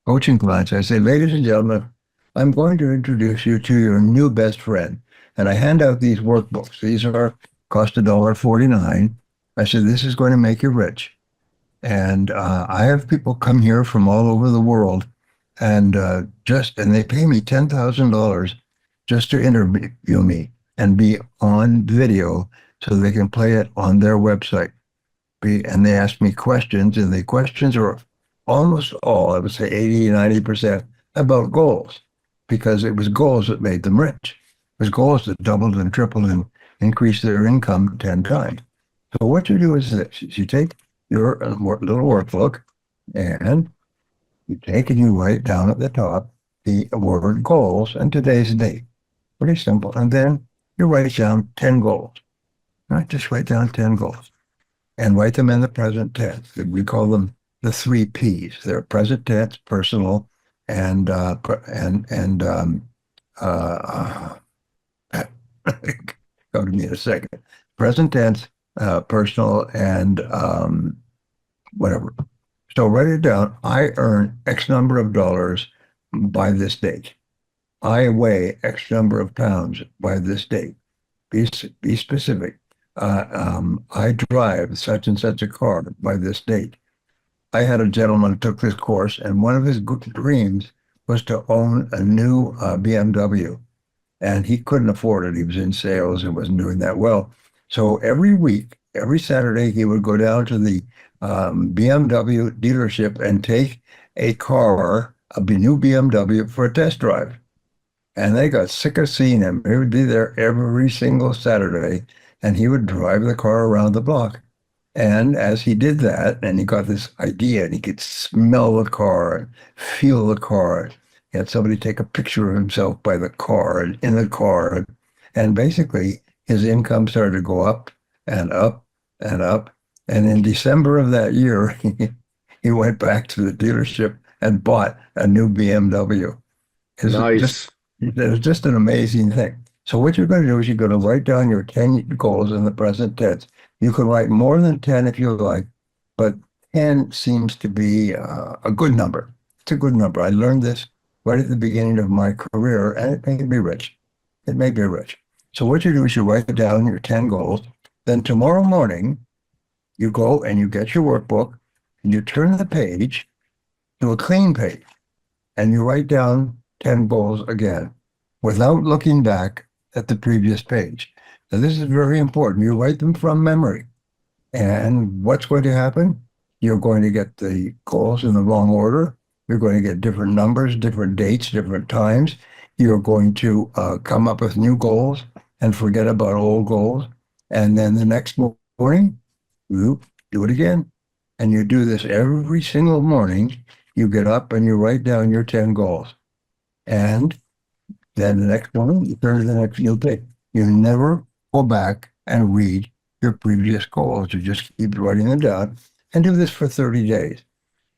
coaching clients, I say, ladies and gentlemen, I'm going to introduce you to your new best friend. And I hand out these workbooks. These cost $1.49. I said, this is going to make you rich. And I have people come here from all over the world and they pay me $10,000 just to interview me and be on video so they can play it on their website. And they ask me questions, and the questions are almost all, I would say 80, 90% about goals, because it was goals that made them rich. It was goals that doubled and tripled and increased their income 10 times. So what you do is this: you take your little workbook and you take and you write down at the top the word goals and today's date. Pretty simple. And then you write down 10 goals. Right? Just write down 10 goals and write them in the present tense. We call them the 3 Ps. They're present tense, personal, and go to me in a second. Present tense, personal, and whatever. So write it down. I earn X number of dollars by this date. I weigh X number of pounds by this date. Be specific. I drive such and such a car by this date. I had a gentleman who took this course, and one of his dreams was to own a new BMW, and he couldn't afford it. He was in sales and wasn't doing that well. So every week, every Saturday, he would go down to the BMW dealership and take a new BMW for a test drive. And they got sick of seeing him. He would be there every single Saturday, and he would drive the car around the block. And as he did that, and he got this idea, and he could smell the car and feel the car. He had somebody take a picture of himself by the car and in the car. And basically, his income started to go up and up and up. And in December of that year, he went back to the dealership and bought a new BMW. Nice. It was just an amazing thing. So what you're going to do is you're going to write down your 10 goals in the present tense. You can write more than 10 if you like, but 10 seems to be a good number. It's a good number. I learned this right at the beginning of my career, and it may be rich. It may be rich. So what you do is you write down your 10 goals. Then tomorrow morning, you go and you get your workbook, and you turn the page to a clean page, and you write down 10 goals again without looking back at the previous page. Now, this is very important. You write them from memory. And what's going to happen? You're going to get the goals in the wrong order. You're going to get different numbers, different dates, different times. You're going to come up with new goals and forget about old goals. And then the next morning, you do it again. And you do this every single morning. You get up and you write down your 10 goals. And then the next one, you turn to the next field page. You never go back and read your previous goals. You just keep writing them down and do this for 30 days.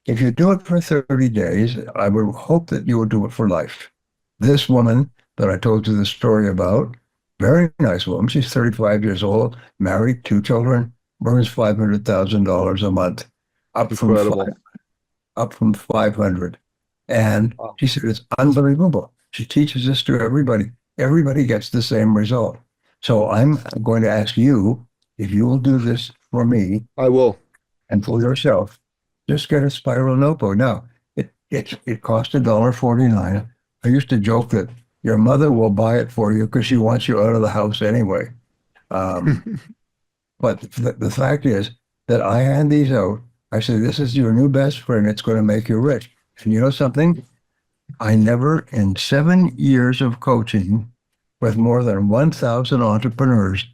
If you do it for 30 days, I would hope that you will do it for life. This woman that I told you the story about, very nice woman. She's 35 years old, married, 2 children, earns $500,000 a month, up from 500. And Wow. she said, it's unbelievable. She teaches this to everybody. Everybody gets the same result. So I'm going to ask you if you will do this for me I will. and for yourself. Just get a spiral notebook. Now, it cost $1.49. I used to joke that your mother will buy it for you because she wants you out of the house anyway. Um, but the fact is that I hand these out. I say, this is your new best friend. It's going to make you rich. And you know something? I never, in 7 years of coaching with more than 1,000 entrepreneurs,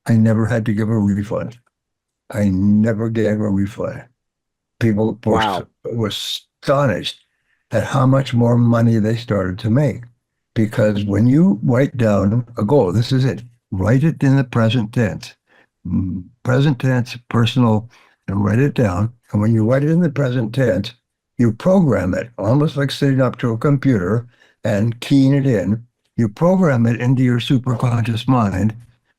I never had to give a refund. I never gave a refund. People Wow. were astonished at how much more money they started to make. Because when you write down a goal, this is it, write it in the present tense. Present tense, personal, and write it down. And when you write it in the present tense, you program it, almost like sitting up to a computer and keying it in. You program it into your superconscious mind,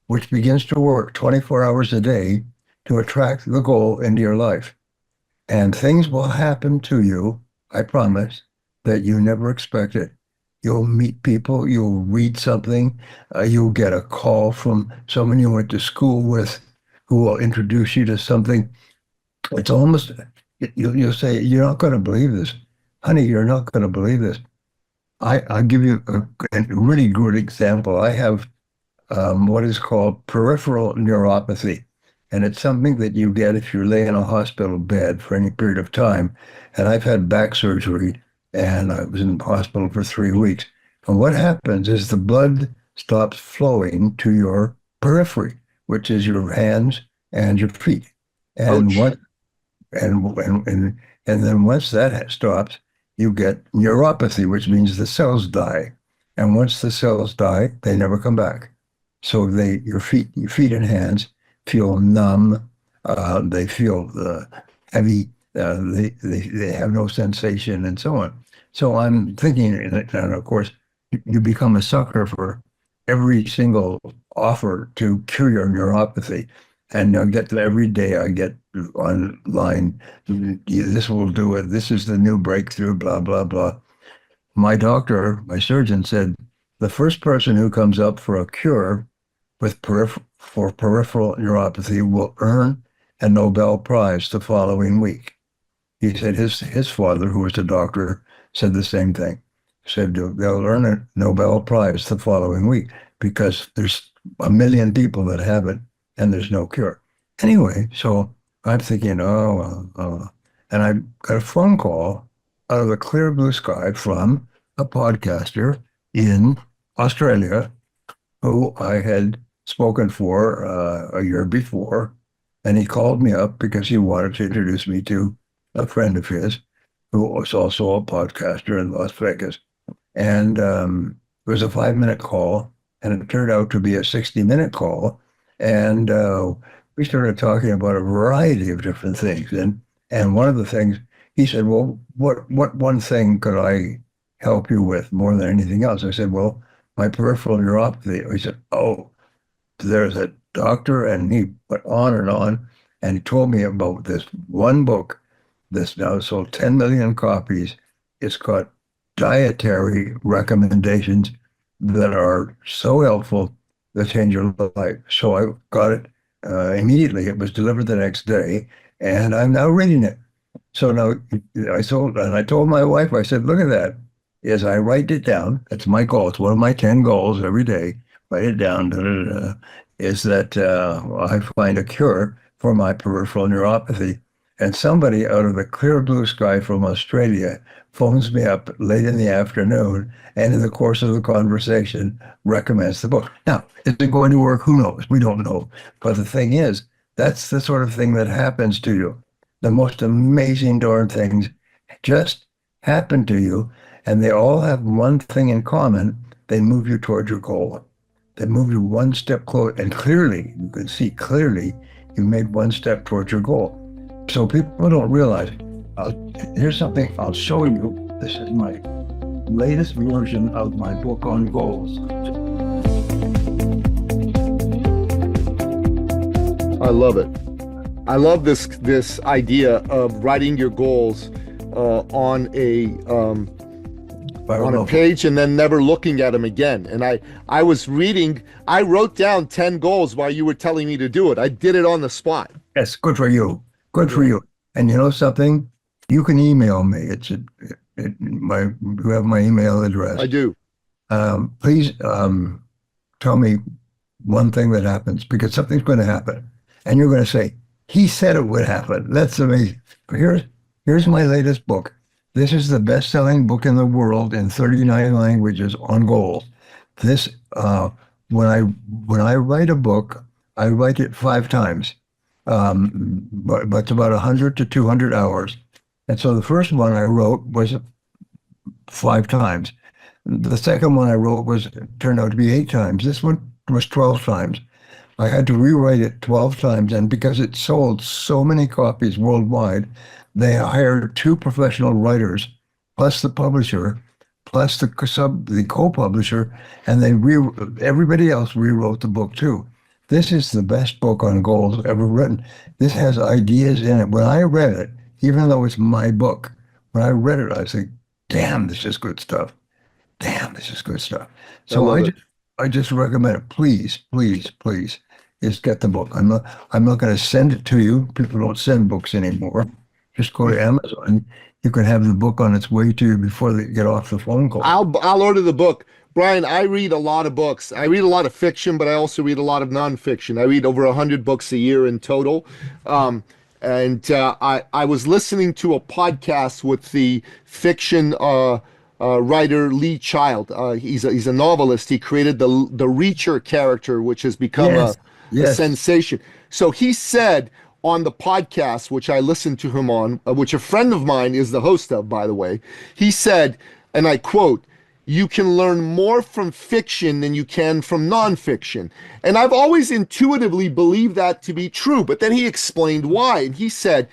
which begins to work 24 hours a day to attract the goal into your life. And things will happen to you, I promise, that you never expected. You'll meet people, you'll read something, you'll get a call from someone you went to school with who will introduce you to something. It's almost, you'll say, you're not going to believe this. Honey, you're not going to believe this. I'll give you a really good example. I have what is called peripheral neuropathy. And it's something that you get if you lay in a hospital bed for any period of time. And I've had back surgery and I was in the hospital for 3 weeks. And what happens is the blood stops flowing to your periphery, which is your hands and your feet. And Ouch. what and then once that stops, you get neuropathy, which means the cells die. And once the cells die, they never come back. So your feet and hands feel numb. They feel heavy. They have no sensation and so on. So I'm thinking, and of course, you become a sucker for every single offer to cure your neuropathy. And I get every day I get online, this will do it. This is the new breakthrough, blah, blah, blah. My doctor, my surgeon said, the first person who comes up for a cure with for peripheral neuropathy will earn a Nobel Prize the following week. He said his father, who was a doctor, said the same thing. He said they'll earn a Nobel Prize the following week because there's 1 million people that have it and there's no cure. Anyway, so I'm thinking, and I got a phone call out of the clear blue sky from a podcaster in Australia who I had spoken for a year before. And he called me up because he wanted to introduce me to a friend of his who was also a podcaster in Las Vegas. And it was a 5-minute call, and it turned out to be a 60-minute call. And we started talking about a variety of different things. And one of the things, he said, well, what one thing could I help you with more than anything else? I said, well, my peripheral neuropathy. He said, oh, there's a doctor, and he went on, and he told me about this one book that's now sold 10 million copies. It's got dietary recommendations that are so helpful that change your life. So I got it immediately. It was delivered the next day, and I'm now reading it. So now I told my wife, I said, look at that. As I write it down, that's my goal. It's one of my 10 goals every day. Write it down, is that I find a cure for my peripheral neuropathy. And somebody out of the clear blue sky from Australia phones me up late in the afternoon, and in the course of the conversation recommends the book. Now, is it going to work? Who knows? We don't know. But the thing is, that's the sort of thing that happens to you. The most amazing darn things just happen to you, and they all have one thing in common. They move you towards your goal. They move you one step closer, and clearly, you can see clearly, you made one step towards your goal. So people don't realize, here's something I'll show you. This is my latest version of my book on goals. I love it. I love this idea of writing your goals on a Viral notebook. page and then never looking at them again. And I was reading, I wrote down 10 goals while you were telling me to do it. I did it on the spot. Yes, good for you. Good for you. And you know something? You can email me. You have my email address. I do. Please tell me one thing that happens, because something's going to happen. And you're going to say, he said it would happen. That's amazing. Here's my latest book. This is the best-selling book in the world in 39 languages on goals. This, when I write a book, I write it 5 times. But it's about 100 to 200 hours. And so the first one I wrote was 5 times. The second one I wrote turned out to be 8 times. This one was 12 times. I had to rewrite it 12 times, and because it sold so many copies worldwide, they hired 2 professional writers, plus the publisher, plus the co-publisher, and everybody else rewrote the book too. This is the best book on goals ever written. This has ideas in it. When I read it, even though it's my book, when I read it, I was like, damn, this is good stuff. Damn, this is good stuff. So I just recommend it. Please, please, please, just get the book. I'm not going to send it to you. People don't send books anymore. Just go to Amazon. You can have the book on its way to you before they get off the phone call. I'll order the book. Brian, I read a lot of books. I read a lot of fiction, but I also read a lot of nonfiction. I read over 100 books a year in total. I was listening to a podcast with the fiction writer Lee Child. He's a novelist. He created the Reacher character, which has become a sensation. So he said on the podcast, which I listened to him on, which a friend of mine is the host of, by the way, he said, and I quote, "You can learn more from fiction than you can from nonfiction." And I've always intuitively believed that to be true, but then he explained why. And he said,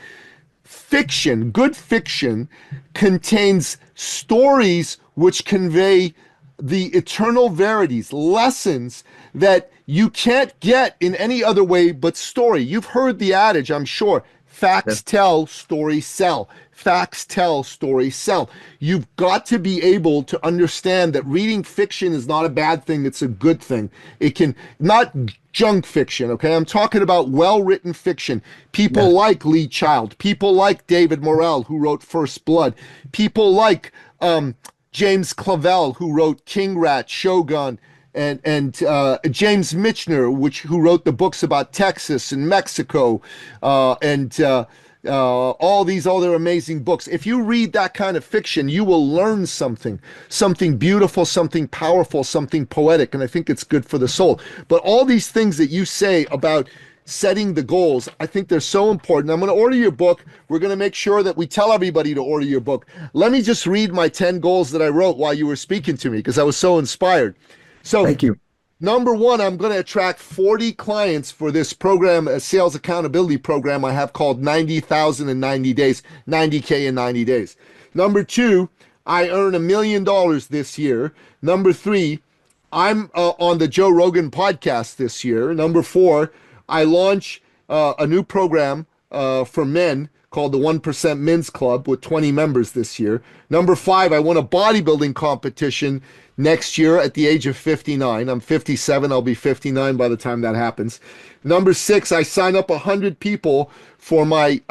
fiction, good fiction, contains stories which convey the eternal verities, lessons that you can't get in any other way but story. You've heard the adage, I'm sure, facts tell, stories sell. Facts tell, stories sell. You've got to be able to understand that reading fiction is not a bad thing, it's a good thing. It can, not junk fiction, okay? I'm talking about well-written fiction. People like Lee Child, people like David Morrell, who wrote First Blood, people like James Clavell, who wrote King Rat, Shogun, and James Michener, who wrote the books about Texas and Mexico, and all these other amazing books. If you read that kind of fiction, you will learn something beautiful, something powerful, something poetic, and I think it's good for the soul. But all these things that you say about setting the goals, I think they're so important. I'm going to order your book. We're going to make sure that we tell everybody to order your book. Let me just read my 10 goals that I wrote while you were speaking to me, because I was so inspired. So thank you. Number 1, I'm going to attract 40 clients for this program, a sales accountability program I have called 90,000 in 90 days, 90K in 90 days. Number 2, I earn $1 million this year. Number 3, I'm on the Joe Rogan podcast this year. Number 4, I launch a new program for men called the 1% Men's Club with 20 members this year. Number 5, I won a bodybuilding competition next year at the age of 59. I'm 57. I'll be 59 by the time that happens. Number 6, I sign up 100 people for my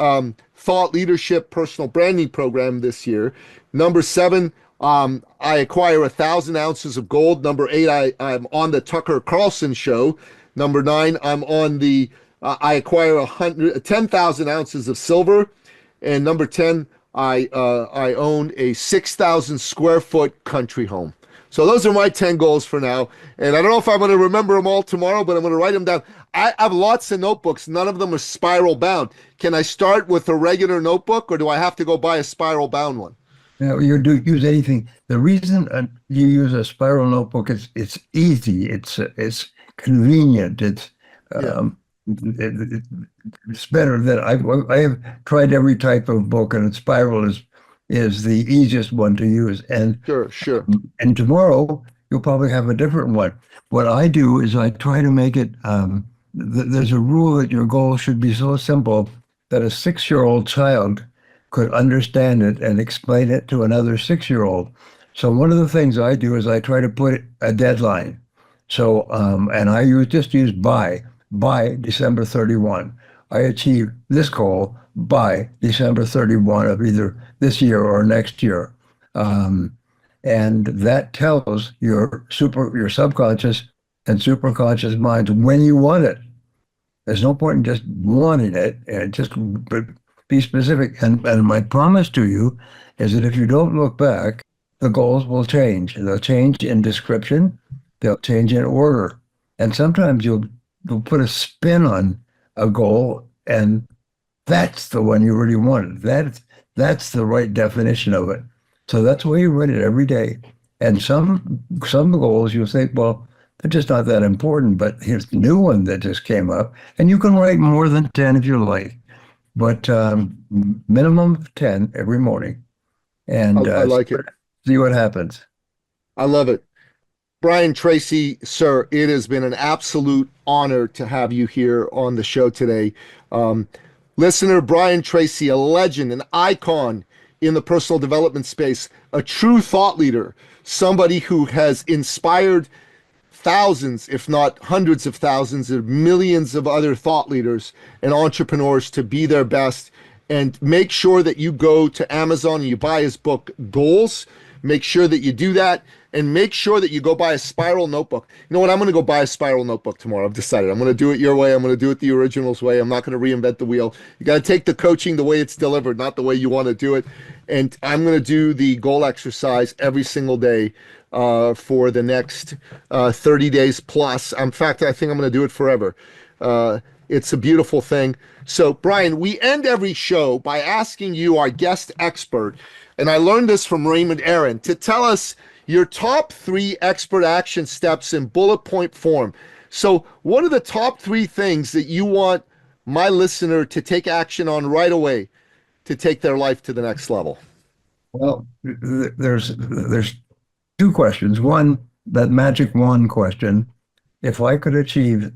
thought leadership personal branding program this year. Number 7, I acquire 1,000 ounces of gold. Number 8, I'm on the Tucker Carlson show. Number 9, I'm on the I acquire 10,000 ounces of silver. And number 10, I own a 6,000 square foot country home. So those are my 10 goals for now. And I don't know if I'm going to remember them all tomorrow, but I'm going to write them down. I have lots of notebooks. None of them are spiral bound. Can I start with a regular notebook, or do I have to go buy a spiral bound one? No, you use anything. The reason you use a spiral notebook is it's easy. It's convenient. It's better than I have tried every type of book, and spiral is the easiest one to use. And sure. And tomorrow you'll probably have a different one. What I do is I try to make it. There's a rule that your goal should be so simple that a 6-year-old child could understand it and explain it to another 6-year-old. So one of the things I do is I try to put a deadline. So, and I just use by December 31. I achieve this goal by December 31 of either this year or next year. And that tells your subconscious and superconscious minds when you want it. There's no point in just wanting it, and just be specific. And my promise to you is that if you don't look back, the goals will change. They'll change in description. They'll change in order. And sometimes you'll put a spin on a goal, and that's the one you really wanted. That's the right definition of it. So that's why you write it every day. And some goals you'll think, well, they're just not that important, but here's the new one that just came up. And you can write more than 10 if you like, but minimum of 10 every morning. And I like it. See what happens. I love it. Brian Tracy, sir, it has been an absolute honor to have you here on the show today. Listener, Brian Tracy, a legend, an icon in the personal development space, a true thought leader, somebody who has inspired thousands, if not hundreds of thousands, of millions of other thought leaders and entrepreneurs to be their best. And make sure that you go to Amazon and you buy his book, Goals. Make sure that you do that, and make sure that you go buy a spiral notebook. You know what? I'm going to go buy a spiral notebook tomorrow. I've decided I'm going to do it your way. I'm going to do it the original's way. I'm not going to reinvent the wheel. You got to take the coaching the way it's delivered, not the way you want to do it. And I'm going to do the goal exercise every single day for the next 30 days plus. In fact, I think I'm going to do it forever. It's a beautiful thing. So, Brian, we end every show by asking you, our guest expert, and I learned this from Raymond Aaron, to tell us your top 3 expert action steps in bullet point form. So what are the top 3 things that you want my listener to take action on right away to take their life to the next level? Well, there's 2 questions. One, that magic one question. If I could achieve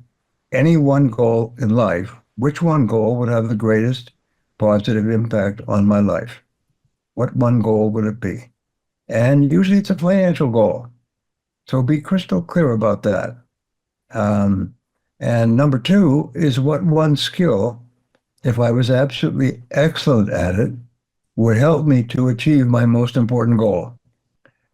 any one goal in life, which one goal would have the greatest positive impact on my life? What one goal would it be? And usually it's a financial goal. So be crystal clear about that. And number 2 is what one skill, if I was absolutely excellent at it, would help me to achieve my most important goal.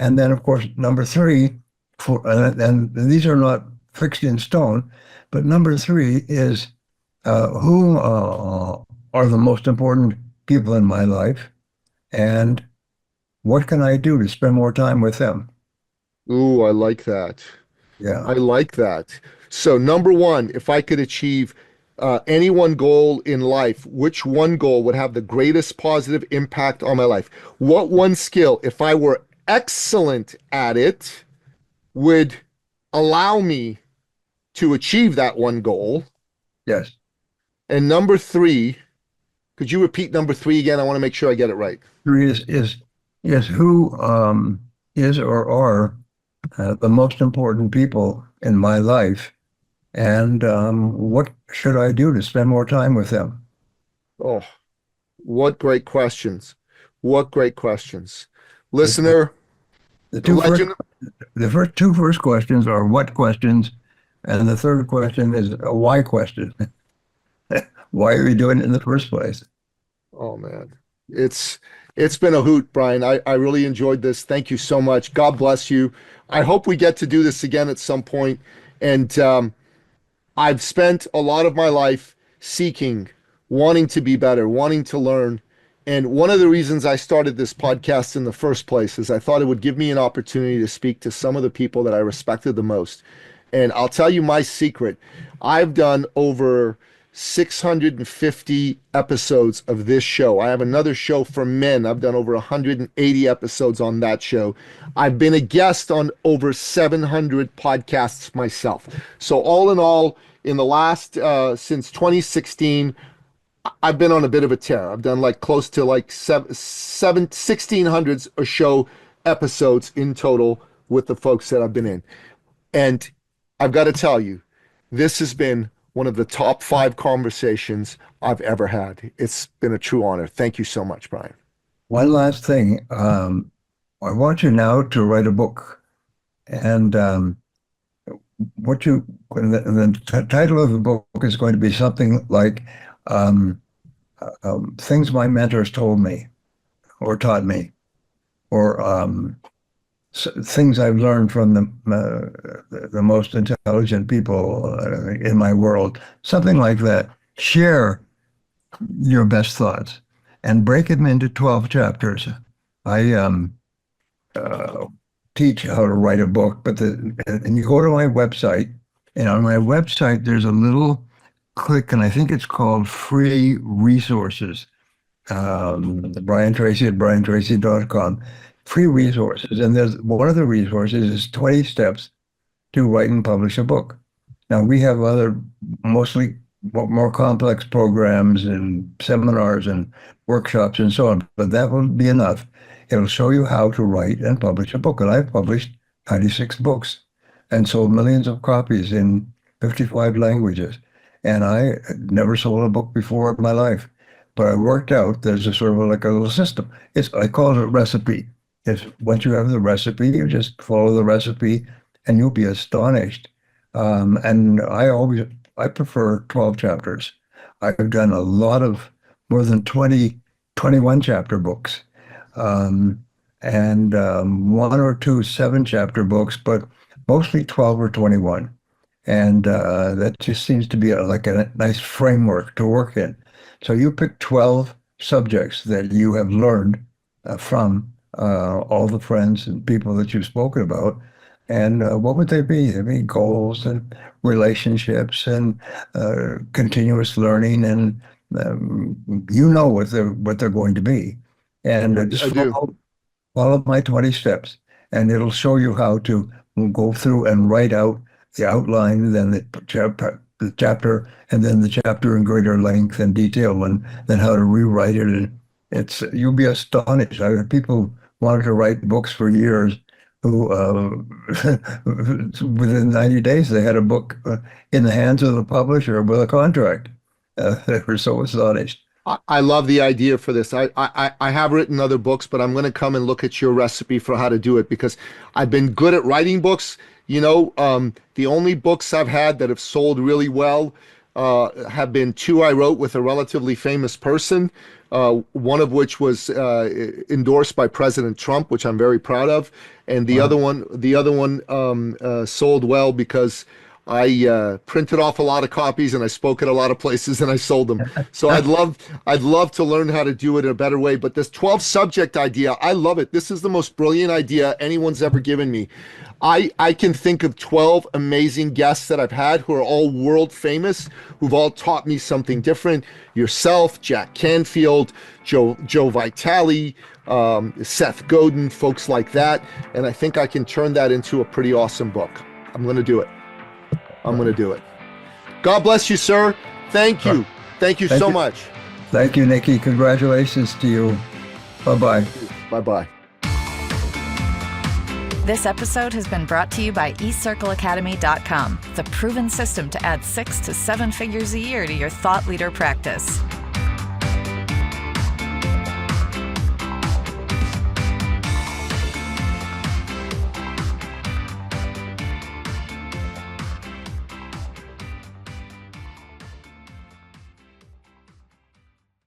And then, of course, number 3, and these are not fixed in stone, but number 3 is who are the most important people in my life, and what can I do to spend more time with them? Ooh, I like that. Yeah. I like that. So number 1, if I could achieve any one goal in life, which one goal would have the greatest positive impact on my life? What one skill, if I were excellent at it, would allow me to achieve that one goal? Yes. And number 3, could you repeat number 3 again? I want to make sure I get it right. 3 is who is or are the most important people in my life, and what should I do to spend more time with them? Oh, what great questions. What great questions. Listener, The 2 first questions are what questions, and the third question is a why question. Why are you doing it in the first place? Oh man, it's been a hoot, Brian. I really enjoyed this. Thank you so much. God bless you. I hope we get to do this again at some point. And I've spent a lot of my life seeking, wanting to be better, wanting to learn. And one of the reasons I started this podcast in the first place is I thought it would give me an opportunity to speak to some of the people that I respected the most. And I'll tell you my secret. I've done over 650 episodes of this show. I have another show for men. I've done over 180 episodes on that show. I've been a guest on over 700 podcasts myself. So all in all, in the last, since 2016, I've been on a bit of a tear. I've done like close to like 1,600 or so episodes in total with the folks that I've been in. And I've got to tell you, this has been one of the top 5 conversations I've ever had. It's been a true honor. Thank you so much, Brian. One last thing. I want you now to write a book. And the title of the book is going to be something like Things My Mentors Told Me or Taught Me, or things I've learned from the most intelligent people in my world, something like that. Share your best thoughts and break them into 12 chapters. I teach how to write a book, and you go to my website, and on my website there's a little click, and I think it's called Free Resources. Brian Tracy at briantracy.com. Free resources, and there's one of the resources is 20 steps to write and publish a book. Now we have other mostly more complex programs and seminars and workshops and so on, but that will be enough. It'll show you how to write and publish a book. And I've published 96 books and sold millions of copies in 55 languages. And I never sold a book before in my life. But I worked out there's a sort of like a little system. I call it a recipe. Once you have the recipe, you just follow the recipe and you'll be astonished. And I prefer 12 chapters. I've done a lot of more than 21 chapter books. And 1 or 2 7-chapter books, but mostly 12 or 21. And that just seems to be like a nice framework to work in. So you pick 12 subjects that you have learned from all the friends and people that you've spoken about. And what would they be? They'd be goals and relationships and continuous learning, and what they're going to be. And just follow my 20 steps, and it'll show you how to go through and write out the outline, then the chapter, and then the chapter in greater length and detail, and then how to rewrite it. And you'll be astonished. I had people wanted to write books for years who, within 90 days, they had a book in the hands of the publisher with a contract. They were so astonished. I love the idea for this. I have written other books, but I'm going to come and look at your recipe for how to do it, because I've been good at writing books. The only books I've had that have sold really well have been 2 I wrote with a relatively famous person, one of which was endorsed by President Trump, which I'm very proud of, and the other one sold well because I printed off a lot of copies and I spoke at a lot of places and I sold them. So I'd love to learn how to do it in a better way. But this 12 subject idea, I love it. This is the most brilliant idea anyone's ever given me. I can think of 12 amazing guests that I've had who are all world famous, who've all taught me something different. Yourself, Jack Canfield, Joe Vitale, Seth Godin, folks like that. And I think I can turn that into a pretty awesome book. I'm going to do it. God bless you, sir. Thank you. Thank you so much. Thank you, Nikki. Congratulations to you. Bye-bye. Bye-bye. This episode has been brought to you by eCircleAcademy.com, the proven system to add 6 to 7 figures a year to your thought leader practice.